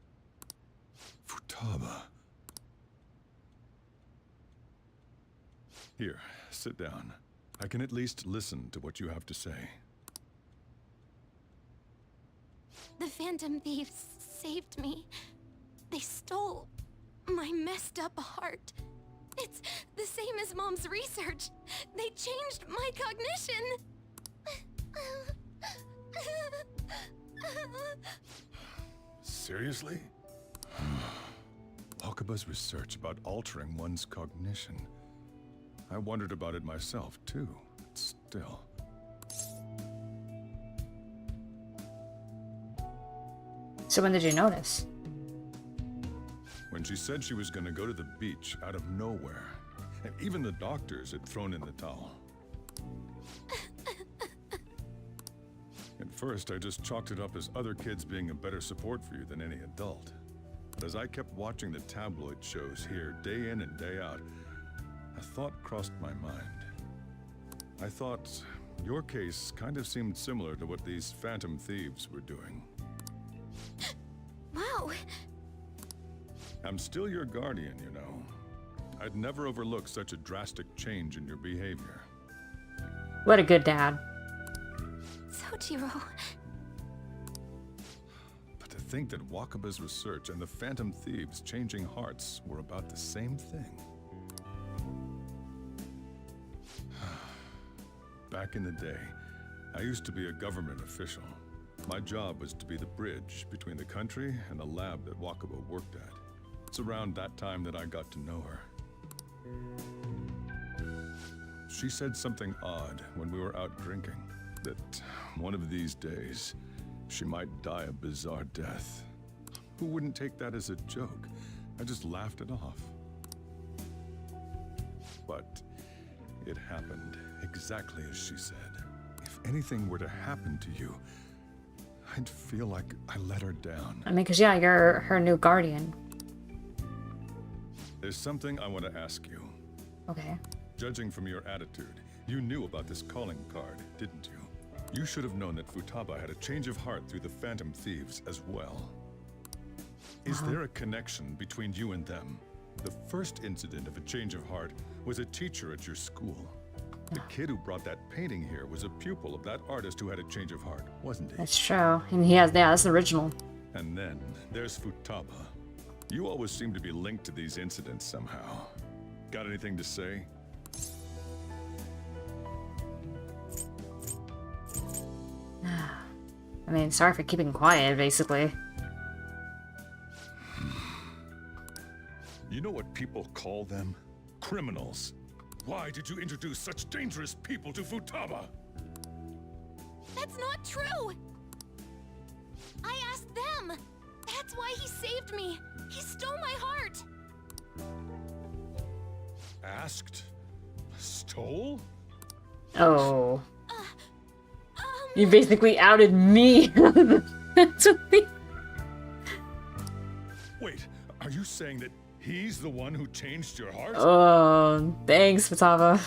Futaba. Here, sit down. I can at least listen to what you have to say. The Phantom Thieves saved me. They stole my messed up heart. It's the same as Mom's research. They changed my cognition. Seriously? Wakaba's research about altering one's cognition. I wondered about it myself, too. But still. So when did you notice? When she said she was going to go to the beach out of nowhere. And even the doctors had thrown in the towel. At first, I just chalked it up as other kids being a better support for you than any adult. But as I kept watching the tabloid shows here, day in and day out, a thought crossed my mind. I thought your case kind of seemed similar to what these Phantom Thieves were doing. Wow. I'm still your guardian, you know. I'd never overlook such a drastic change in your behavior. What a good dad. Sojiro. But to think that Wakaba's research and the Phantom Thieves changing hearts were about the same thing. Back in the day, I used to be a government official. My job was to be the bridge between the country and the lab that Wakaba worked at. It's around that time that I got to know her. She said something odd when we were out drinking, that one of these days, she might die a bizarre death. Who wouldn't take that as a joke? I just laughed it off. But it happened exactly as she said. If anything were to happen to you, I'd feel like I let her down. I mean, because, yeah, you're her new guardian. There's something I want to ask you. Okay. Judging from your attitude, you knew about this calling card, didn't you? You should have known that Futaba had a change of heart through the Phantom Thieves as well. Is there a connection between you and them? The first incident of a change of heart was a teacher at your school. The kid who brought that painting here was a pupil of that artist who had a change of heart, wasn't he? That's true. And he has, yeah, that's the original. And then there's Futaba. You always seem to be linked to these incidents somehow. Got anything to say? I mean, sorry for keeping quiet, basically. You know what people call them? Criminals. Why did you introduce such dangerous people to Futaba? That's not true! I asked them! That's why he saved me! He stole my heart! Asked? Stole? Oh. You basically outed me. That's what we... Wait, are you saying that he's the one who changed your heart? Oh, thanks, Futaba.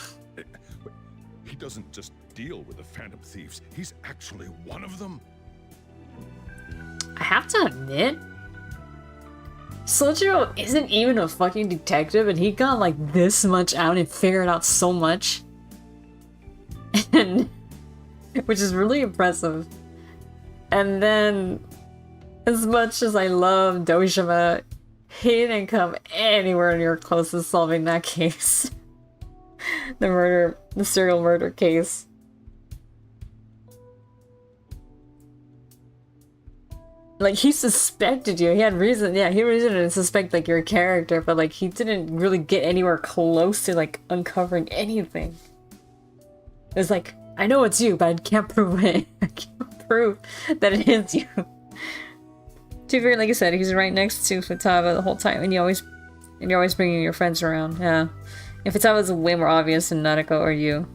He doesn't just deal with the Phantom Thieves. He's actually one of them. I have to admit, Sojiro isn't even a fucking detective, and he got like this much out and figured out so much. And which is really impressive. And then, as much as I love Dojima, he didn't come anywhere near close to solving that case. The serial murder case. Like, he suspected you. He had reason, yeah, he had reason to suspect, like, your character, but, like, he didn't really get anywhere close to, like, uncovering anything. It was like, I know it's you, but I can't prove it. I can't prove that it is you. To be fair, like I said, he's right next to Futaba the whole time, and you're always bringing your friends around. Yeah, if Futaba's way more obvious than Nariko or you.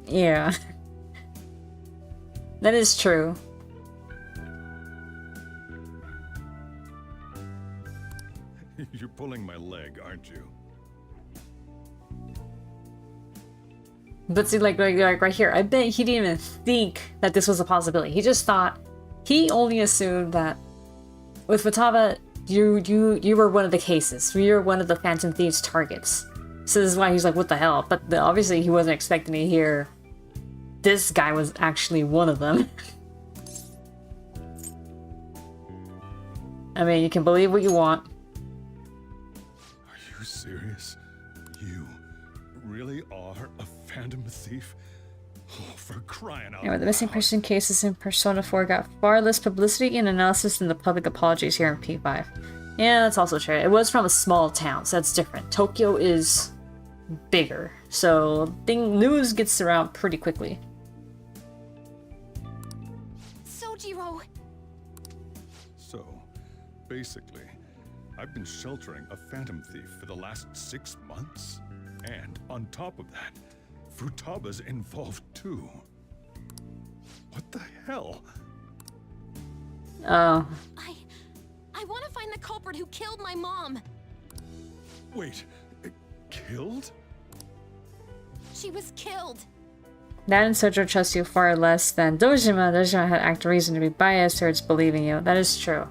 Yeah, that is true. You're pulling my leg, aren't you? But see, like right here, I bet he didn't even think that this was a possibility. He just thought, he only assumed that with Futaba, you were one of the cases. You were one of the Phantom Thieves targets. So this is why he's like, what the hell? But obviously he wasn't expecting to hear this guy was actually one of them. I mean, you can believe what you want. Are you serious? You really are a Phantom Thief? Oh, for crying out Anyway, the loud. missing person cases in Persona 4 got far less publicity and analysis than the public apologies here in P5. Yeah, that's also true. It was from a small town, so that's different. Tokyo is bigger, so news gets around pretty quickly. Sojiro! So, basically, I've been sheltering a Phantom Thief for the last 6 months. And on top of that, Futaba's involved too. What the hell? Oh. I want to find the culprit who killed my mom. Wait, killed? She was killed. That and Sojiro trusts you far less than Dojima. Dojima had active reason to be biased towards believing you. That is true.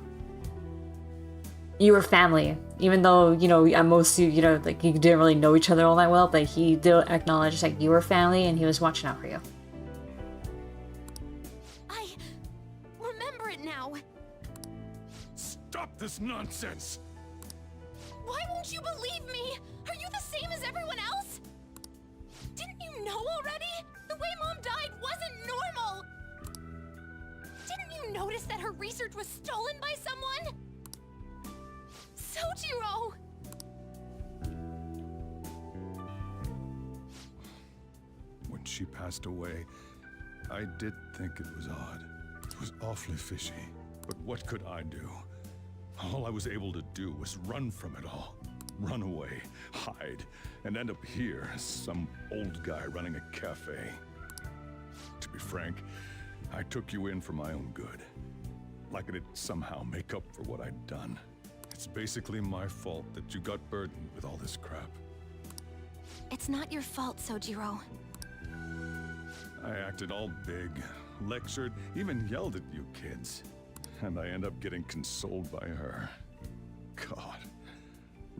You were family. Even though, you know, at most you know, like, you didn't really know each other all that well, but he did acknowledge, like, you were family and he was watching out for you. I remember it now. Stop this nonsense! Why won't you believe me? Are you the same as everyone else? Didn't you know already? The way Mom died wasn't normal! Didn't you notice that her research was stolen by someone? Sojiro! When she passed away, I did think it was odd. It was awfully fishy. But what could I do? All I was able to do was run from it all. Run away, hide, and end up here as some old guy running a cafe. To be frank, I took you in for my own good. Like it'd somehow make up for what I'd done. It's basically my fault that you got burdened with all this crap. It's not your fault, Sojiro. I acted all big, lectured, even yelled at you kids. And I end up getting consoled by her. God,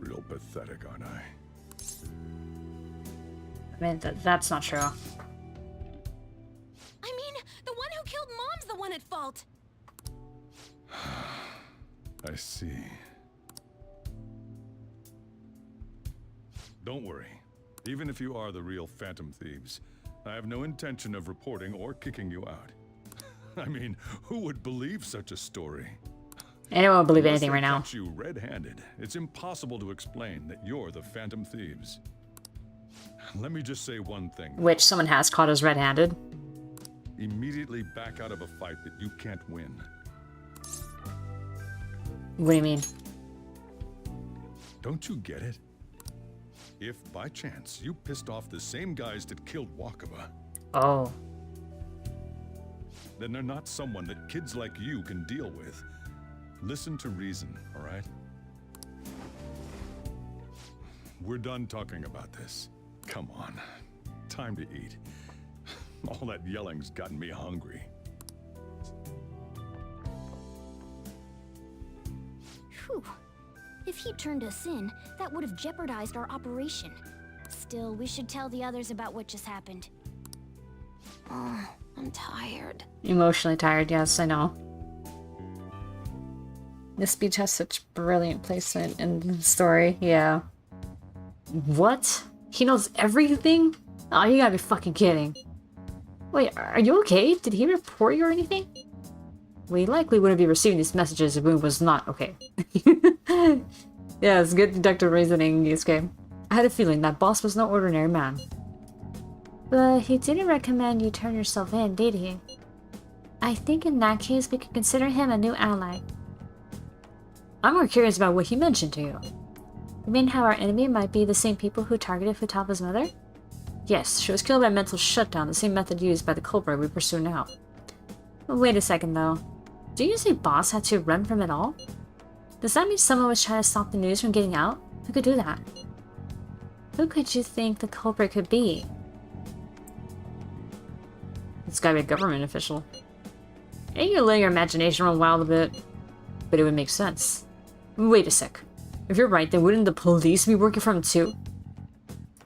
Real pathetic, aren't I? I mean, that's not true. I mean, the one who killed Mom's the one at fault. I see. Don't worry. Even if you are the real Phantom Thieves, I have no intention of reporting or kicking you out. I mean, who would believe such a story? Anyone would believe Unless anything they right now. catch you red-handed, it's impossible to explain that you're the Phantom Thieves. Let me just say one thing. Which someone has caught as red-handed. Immediately back out of a fight that you can't win. What do you mean? Don't you get it? If, by chance, you pissed off the same guys that killed Wakaba, Oh. then they're not someone that kids like you can deal with. Listen to reason, all right? We're done talking about this. Come on. Time to eat. All that yelling's gotten me hungry. Phew. If he turned us in, that would have jeopardized our operation. Still, we should tell the others about what just happened. Oh, I'm tired. Emotionally tired, yes, I know. This speech has such brilliant placement in the story, yeah. What? He knows everything? Oh, you gotta be fucking kidding. Wait, are you okay? Did he report you or anything? We likely wouldn't be receiving these messages if we was not okay. Yeah, it's good deductive reasoning in this game. I had a feeling that boss was no ordinary man. But he didn't recommend you turn yourself in, did he? I think in that case we could consider him a new ally. I'm more curious about what he mentioned to you. You mean how our enemy might be the same people who targeted Futaba's mother? Yes, she was killed by mental shutdown, the same method used by the culprit we pursue now. Wait a second though. Do you say boss had to run from it all? Does that mean someone was trying to stop the news from getting out? Who could do that? Who could you think the culprit could be? It's gotta be a government official. And you're letting your imagination run wild a bit. But it would make sense. Wait a sec. If you're right, then wouldn't the police be working for him too?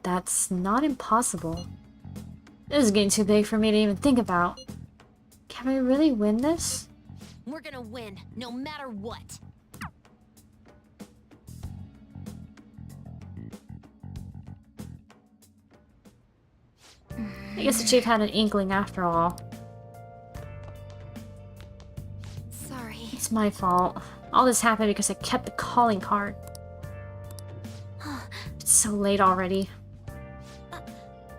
That's not impossible. This is getting too big for me to even think about. Can we really win this? We're gonna win, no matter what. I guess the chief had an inkling after all. Sorry. It's my fault. All this happened because I kept the calling card. It's so late already.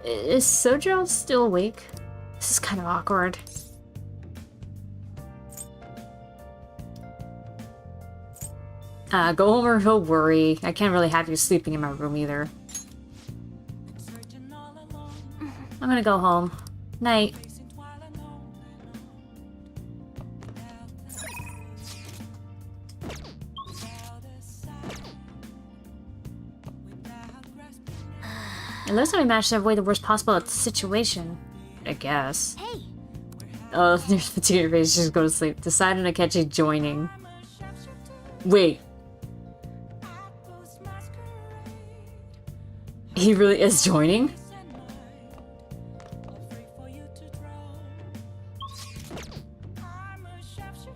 Is Sojo still awake? This is kind of awkward. Go home or he'll worry. I can't really have you sleeping in my room either. I'm gonna go home. Night. It looks like we managed to avoid the worst possible situation. I guess. Hey. Oh, there's fatigue face. Just go to sleep. Decided to catch you joining. Wait. He really is joining?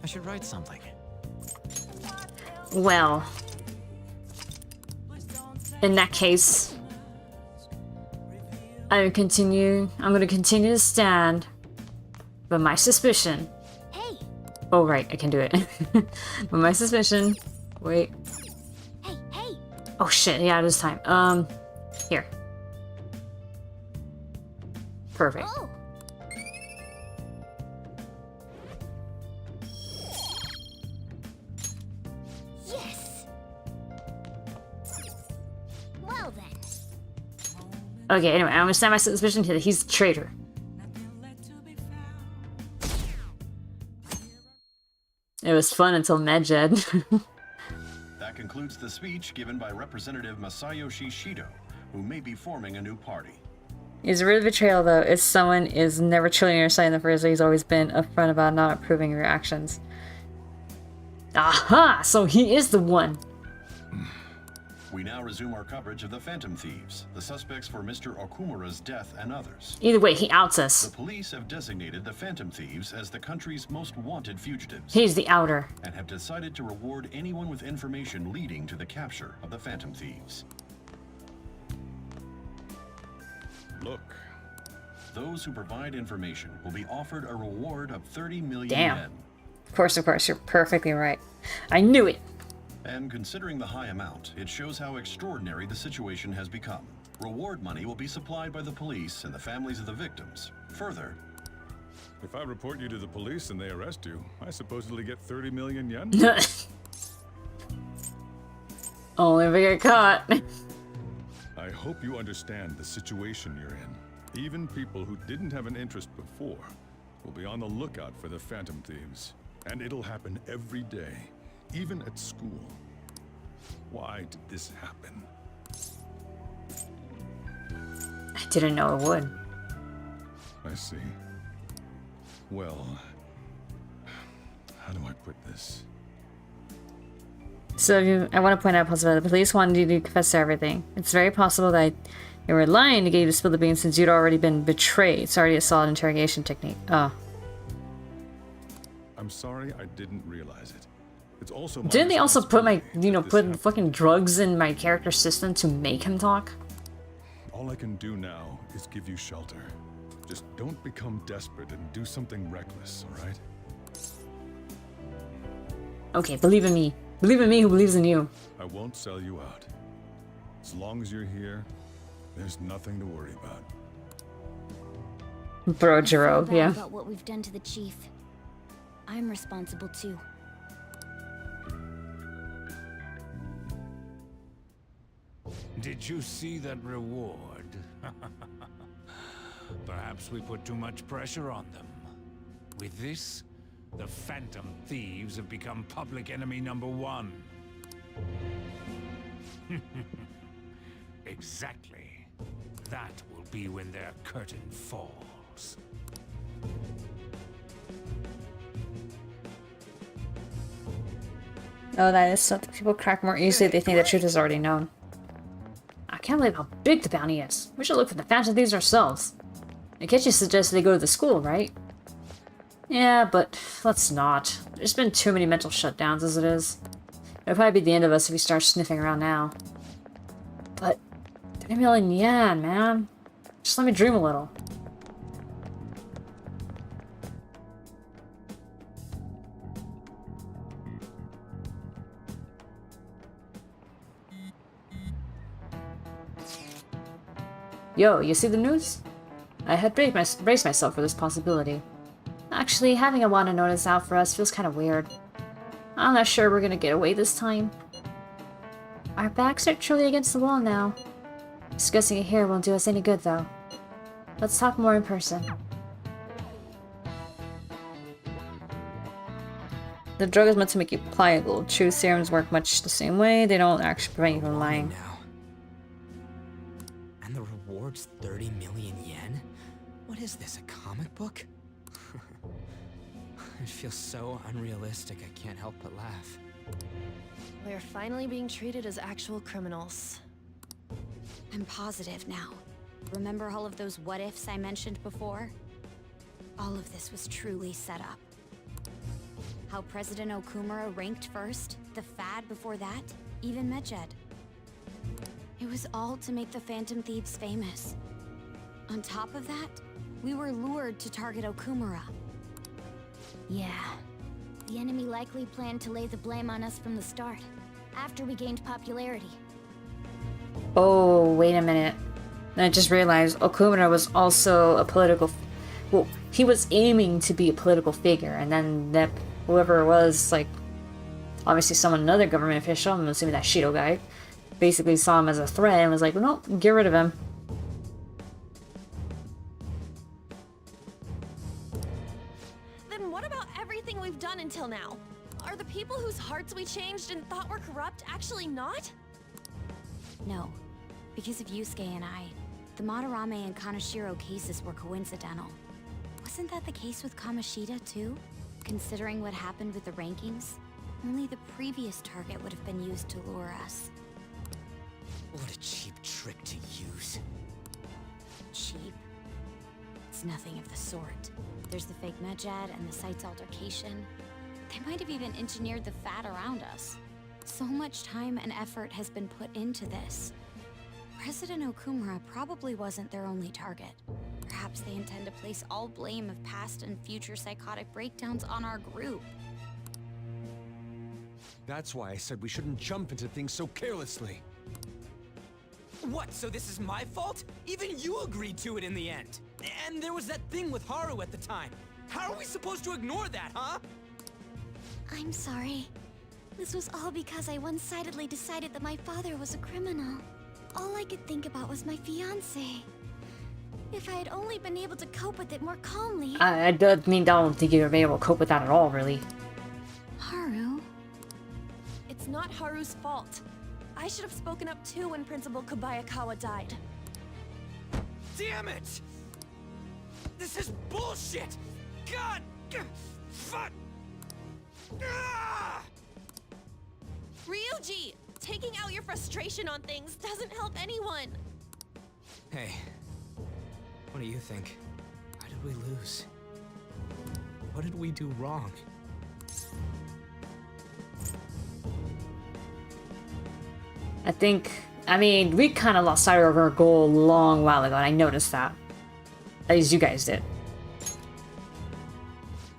I should write something. Well. In that case, I'm gonna continue to stand. But my suspicion. Hey. Oh right, I can do it. But my suspicion. Wait. Hey, hey. Oh shit, yeah, it is time. Here. Perfect. Oh. Yes. Well then. Okay, anyway, I'm gonna stand my suspicion that he's the traitor. It was fun until Medjed. That concludes the speech given by Representative Masayoshi Shido, who may be forming a new party. It's a real betrayal though, if someone is never truly on your side in the first place. He's always been upfront about not approving of your actions. Aha! So he is the one! We now resume our coverage of the Phantom Thieves, the suspects for Mr. Okumura's death and others. Either way, he outs us. The police have designated the Phantom Thieves as the country's most wanted fugitives. He's the outer. And have decided to reward anyone with information leading to the capture of the Phantom Thieves. Look. Those who provide information will be offered a reward of 30 million Damn. yen. Of course, you're perfectly right. I knew it. And considering the high amount, it shows how extraordinary the situation has become. Reward money will be supplied by the police and the families of the victims. Further, If I report you to the police and they arrest you, I supposedly get 30 million yen? Only if we get caught. I hope you understand the situation you're in. Even people who didn't have an interest before will be on the lookout for the Phantom Thieves. And it'll happen every day, even at school. Why did this happen? I didn't know it would. I see. Well, how do I put this? So I want to point out a possibility. The police wanted you to confess to everything. It's very possible that they were lying to get you to spill the beans since you'd already been betrayed. It's already a solid interrogation technique. Oh. I'm sorry I didn't realize it. It's also Didn't they also put put fucking drugs in my character's system to make him talk? All I can do now is give you shelter. Just don't become desperate and do something reckless, alright? Okay, believe in me. Believe in me who believes in you. I won't sell you out. As long as you're here, there's nothing to worry about. Bro, Jiro, Bad yeah. about what we've done to the chief. I'm responsible too. Did you see that reward? Perhaps we put too much pressure on them. With this, the Phantom Thieves have become public enemy #1. Exactly. That will be when their curtain falls. Oh, that is something. People crack more easily if they think the truth is already known. I can't believe how big the bounty is. We should look for the Phantom Thieves ourselves. Akechi suggested they go to the school, right? Yeah, but let's not. There's been too many mental shutdowns as it is. It'll probably be the end of us if we start sniffing around now. But 3 million yen, man. Just let me dream a little. Yo, you see the news? I had braced myself for this possibility. Actually, having a wanted notice out for us feels kind of weird. I'm not sure we're gonna get away this time. Our backs are truly against the wall now. Discussing it here won't do us any good, though. Let's talk more in person. The drug is meant to make you pliable. Truth serums work much the same way. They don't actually prevent you from lying. And the reward's 30 million yen? What is this, a comic book? It feels so unrealistic, I can't help but laugh. We're finally being treated as actual criminals. I'm positive now. Remember all of those what-ifs I mentioned before? All of this was truly set up. How President Okumura ranked first, the Fad before that, even Medjed. It was all to make the Phantom Thieves famous. On top of that, we were lured to target Okumura. Yeah. The enemy likely planned to lay the blame on us from the start, after we gained popularity. Oh, wait a minute. I just realized Okumura was also a political... Well, he was aiming to be a political figure, and then that whoever it was, like, obviously another government official, I'm assuming that Shido guy, basically saw him as a threat and was like, well, no, get rid of him. Then what about everything we've done until now? Are the people whose hearts we changed and thought were corrupt actually not? No. Because of Yusuke and I, the Madarame and Kaneshiro cases were coincidental. Wasn't that the case with Kamoshida, too? Considering what happened with the rankings, only the previous target would have been used to lure us. trick to use. Cheap. It's nothing of the sort. There's the fake medjed and the site's altercation. They might have even engineered the fat around us. So much time and effort has been put into this. President Okumura probably wasn't their only target. Perhaps they intend to place all blame of past and future psychotic breakdowns on our group. That's why I said we shouldn't jump into things so carelessly. What, so this is my fault? Even you agreed to it in the end. And there was that thing with Haru at the time. How are we supposed to ignore that, huh? I'm sorry. This was all because I one-sidedly decided that my father was a criminal. All I could think about was my fiancé. If I had only been able to cope with it more calmly... I don't think you're able to cope with that at all, really. Haru? It's not Haru's fault. I should have spoken up too when Principal Kobayakawa died. Damn it! This is bullshit! God! Fuck! Ah! Ryuji! Taking out your frustration on things doesn't help anyone! Hey, what do you think? Why did we lose? What did we do wrong? I mean, we kind of lost sight of our goal a long while ago, and I noticed that. At least you guys did.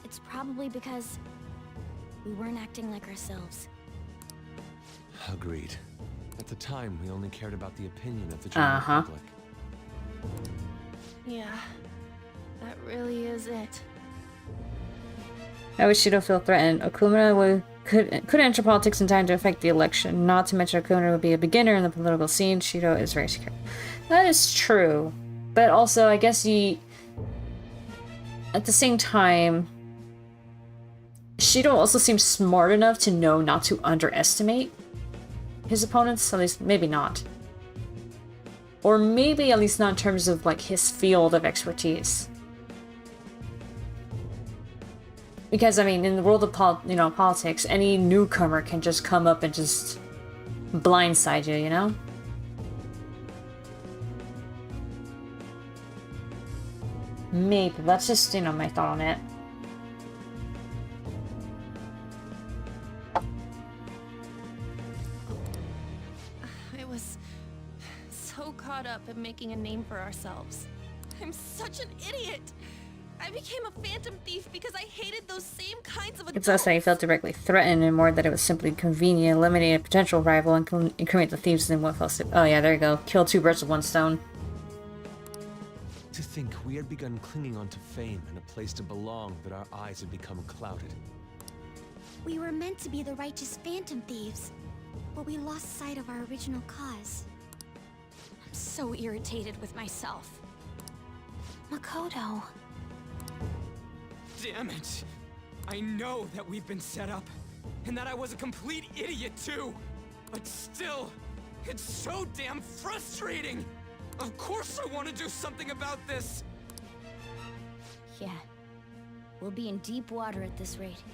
It's probably because we weren't acting like ourselves. Agreed. At the time, we only cared about the opinion of the general public. Yeah, that really is it. I wish you don't feel threatened. Okumura could enter politics in time to affect the election. Not to mention Okumura would be a beginner in the political scene. Shido is very secure. That is true. But also, I guess at the same time, Shido also seems smart enough to know not to underestimate his opponents. At least, maybe not. Or maybe at least not in terms of, like, his field of expertise. Because, I mean, in the world of politics, any newcomer can just come up and just blindside you, you know? Maybe. That's just, my thought on it. I was so caught up in making a name for ourselves. I'm such an idiot! I became a Phantom Thief because I hated those same kinds of adults. It's less that you felt directly threatened and more that it was simply convenient, eliminate a potential rival, and incriminate the thieves in one fell swoop. Oh yeah, there you go. Kill two birds with one stone. To think we had begun clinging onto fame and a place to belong, that our eyes had become clouded. We were meant to be the righteous Phantom Thieves, but we lost sight of our original cause. I'm so irritated with myself. Makoto. Damn it! I know that we've been set up, and that I was a complete idiot too! But still, it's so damn frustrating! Of course I want to do something about this! Yeah. We'll be in deep water at this rate.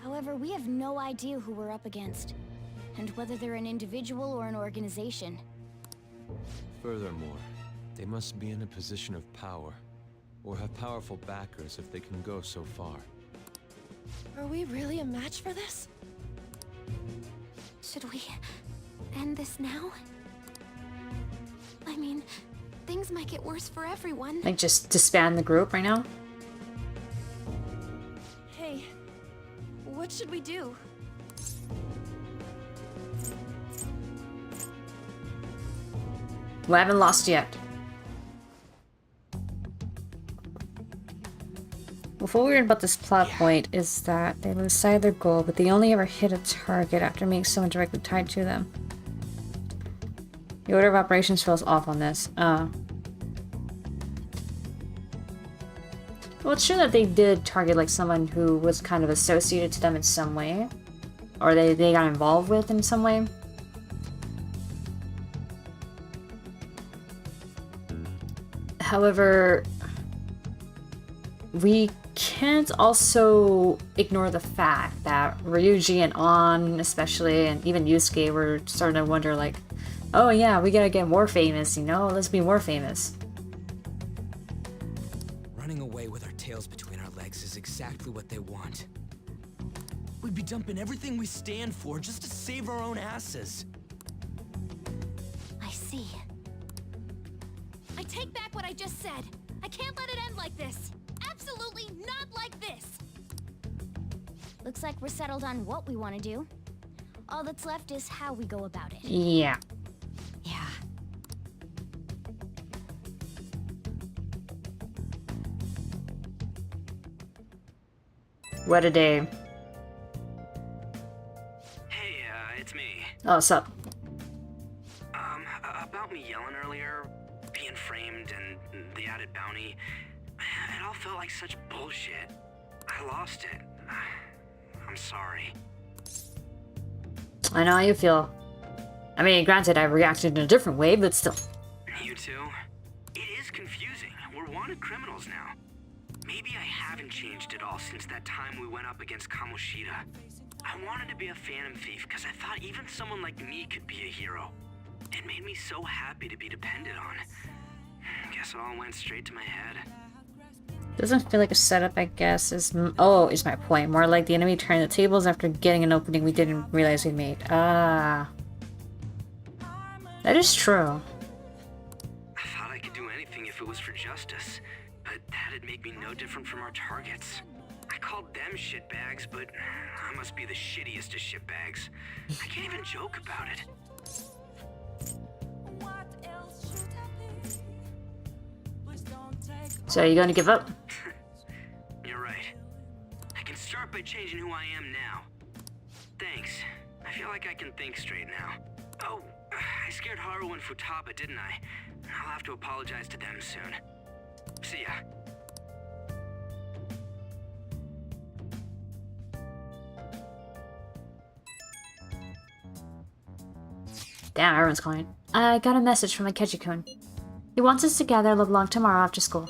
However, we have no idea who we're up against, and whether they're an individual or an organization. Furthermore, they must be in a position of power, or have powerful backers if they can go so far. Are we really a match for this? Should we end this now? I mean, things might get worse for everyone. Like, just disband the group right now? Hey, what should we do? We haven't lost yet. Before we read about this plot point is that they lose sight of their goal, but they only ever hit a target after meeting someone directly tied to them. The order of operations feels off on this. Well, it's true that they did target like someone who was kind of associated to them in some way. Or they got involved with in some way. However, we can't also ignore the fact that Ryuji and An, especially, and even Yusuke were starting to wonder, like, Oh yeah, we gotta get more famous, you know? Let's be more famous. Running away with our tails between our legs is exactly what they want. We'd be dumping everything we stand for just to save our own asses. I see. I take back what I just said. I can't let it end like this. Absolutely not like this. Looks like we're settled on what we want to do. All that's left is how we go about it. Yeah. Yeah. What a day. Hey, it's me. Oh, what's up? About me yelling earlier, being framed, and the added bounty, it all felt like such bullshit. I lost it. I'm sorry. I know how you feel. I mean, granted, I reacted in a different way, but still. You too? It is confusing. We're wanted criminals now. Maybe I haven't changed at all since that time we went up against Kamoshida. I wanted to be a Phantom Thief because I thought even someone like me could be a hero. It made me so happy to be depended on. Guess it all went straight to my head. Doesn't feel like a setup, I guess, is my point. More like the enemy turned the tables after getting an opening we didn't realize we made. Ah. That is true. I thought I could do anything if it was for justice, but that'd make me no different from our targets. I called them shitbags, but I must be the shittiest of shitbags. I can't even joke about it. So are you gonna give up? You're right. I can start by changing who I am now. Thanks. I feel like I can think straight now. Oh, I scared Haru and Futaba, didn't I? I'll have to apologize to them soon. See ya. Damn, everyone's calling. I got a message from Akechi-kun. He wants us to gather LeBlanc tomorrow after school.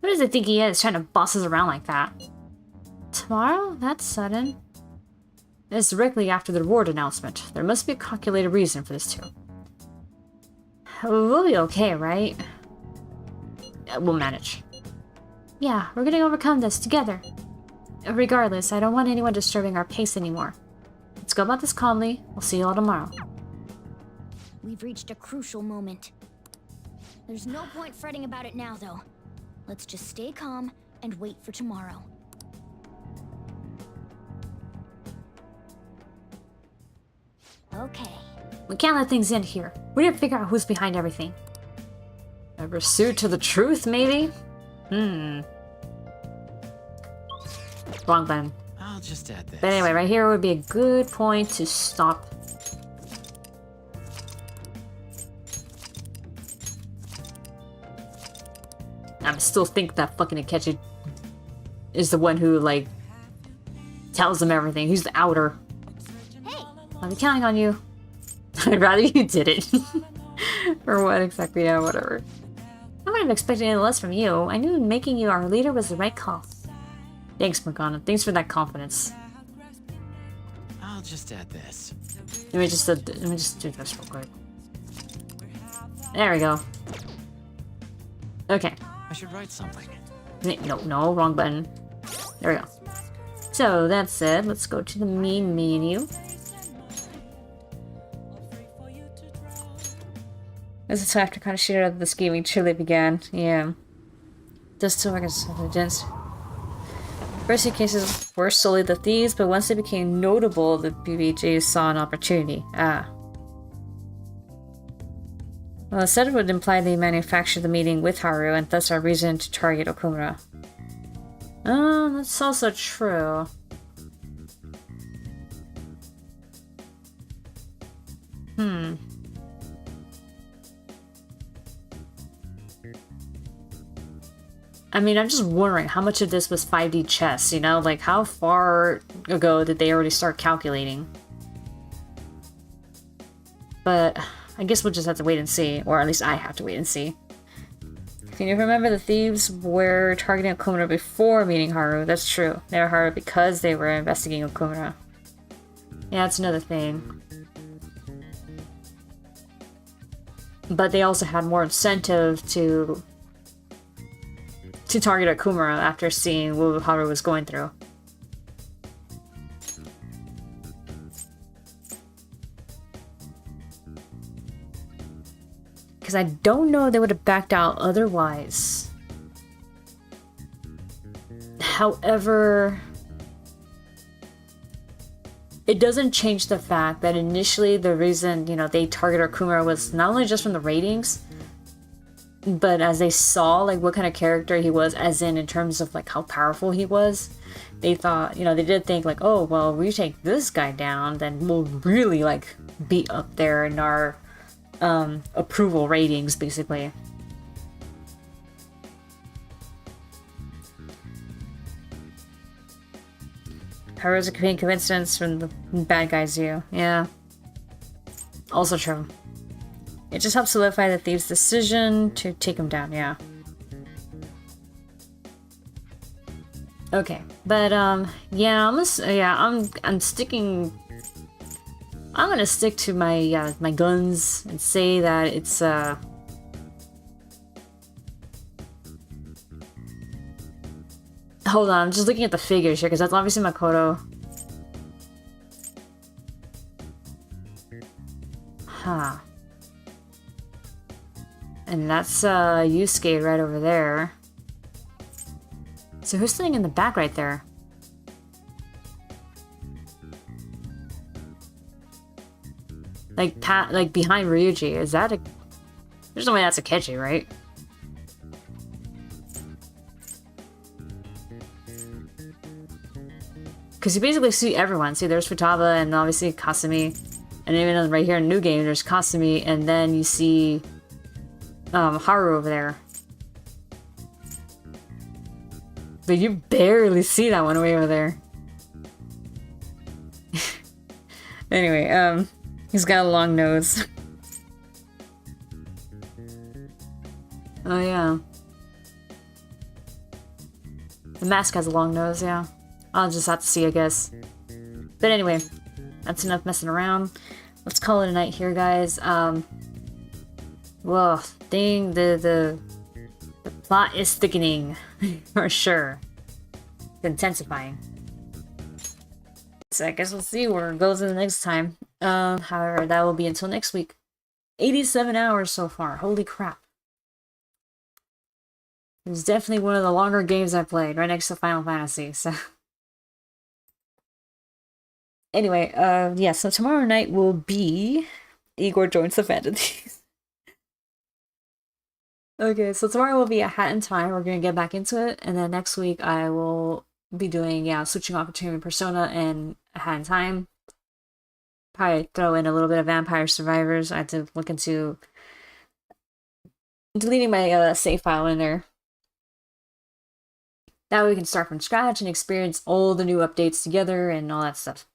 Who does he think he is, trying to boss us around like that? Tomorrow? That's sudden. It's directly after the reward announcement. There must be a calculated reason for this too. We'll be okay, right? We'll manage. Yeah, we're gonna overcome this together. Regardless, I don't want anyone disturbing our pace anymore. Let's go about this calmly. We'll see you all tomorrow. We've reached a crucial moment. There's no point fretting about it now, though. Let's just stay calm and wait for tomorrow. Okay. We can't let things end here. We need to figure out who's behind everything. A pursuit to the truth, maybe? Wrong button. I'll just add this. But anyway, right here would be a good point to stop. I still think that fucking Akechi is the one who, like, tells them everything. Who's the outer? Hey! I'll be counting on you. I'd rather you did it. Or what exactly? Yeah, whatever. I wouldn't have expected anything less from you. I knew making you our leader was the right call. Thanks, Morgana. Thanks for that confidence. I'll just add this. Let me just do this real quick. There we go. Okay. I should write something. No, wrong button. There we go. So, that said, let's go to the main menu. This is after kind of shit out of the scheming truly began. Yeah. Just to evidence. First few cases were solely the thieves, but once they became notable, the BBJ saw an opportunity. Ah. Well, the setup would imply they manufactured the meeting with Haru, and thus our reason to target Okumura. That's also true. I mean, I'm just wondering how much of this was 5D chess, you know? Like, how far ago did they already start calculating? But I guess we'll just have to wait and see, or at least I have to wait and see. Can you remember the thieves were targeting Okumura before meeting Haru? That's true. They were Haru because they were investigating Okumura. Yeah, that's another thing. but they also had more incentive to target Akumura after seeing what Haru was going through. Because I don't know if they would have backed out otherwise. However, it doesn't change the fact that initially the reason, you know, they targeted Akumura was not only just from the ratings, but as they saw like what kind of character he was, as in terms of like how powerful he was, they thought, you know, they did think like, oh, well, we take this guy down, then we'll really like be up there in our approval ratings, basically. Haru's a coincidence from the bad guy's view. Yeah. Also true. It just helps solidify the thieves' decision to take him down, yeah. Okay, but yeah, I'm sticking. I'm gonna stick to my my guns and say that it's Hold on, I'm just looking at the figures here because that's obviously Makoto. Huh. And that's Yusuke right over there. So who's sitting in the back right there? Like like behind Ryuji. Is that a... There's no way that's Akechi, right? Because you basically see everyone. See, there's Futaba and obviously Kasumi. And even right here in New Game, there's Kasumi, and then you see Haru over there. But you barely see that one way over there. Anyway, he's got a long nose. Oh yeah. The mask has a long nose, yeah. I'll just have to see, I guess. But anyway, that's enough messing around. Let's call it a night here, guys. Well, the plot is thickening, for sure. It's intensifying. So I guess we'll see where it goes in the next time. However, that will be until next week. 87 hours so far. Holy crap. It was definitely one of the longer games I played, right next to Final Fantasy, so... Anyway, yeah, so tomorrow night will be Igor Joins the Phantom Thieves. Okay, so tomorrow will be a Hat in Time. We're gonna get back into it, and then next week I will be doing, yeah, switching off between Persona and a Hat in Time. Probably throw in a little bit of Vampire Survivors. I have to look into deleting my save file in there. That way we can start from scratch and experience all the new updates together and all that stuff.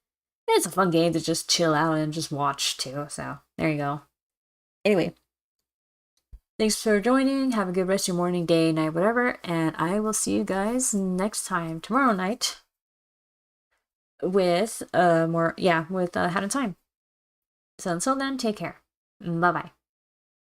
It's a fun game to just chill out and just watch too, so there you go. Anyway, thanks for joining. Have a good rest of your morning, day, night, whatever, and I will see you guys next time, tomorrow night, with with Hat in Time. So until then, take care. Bye bye.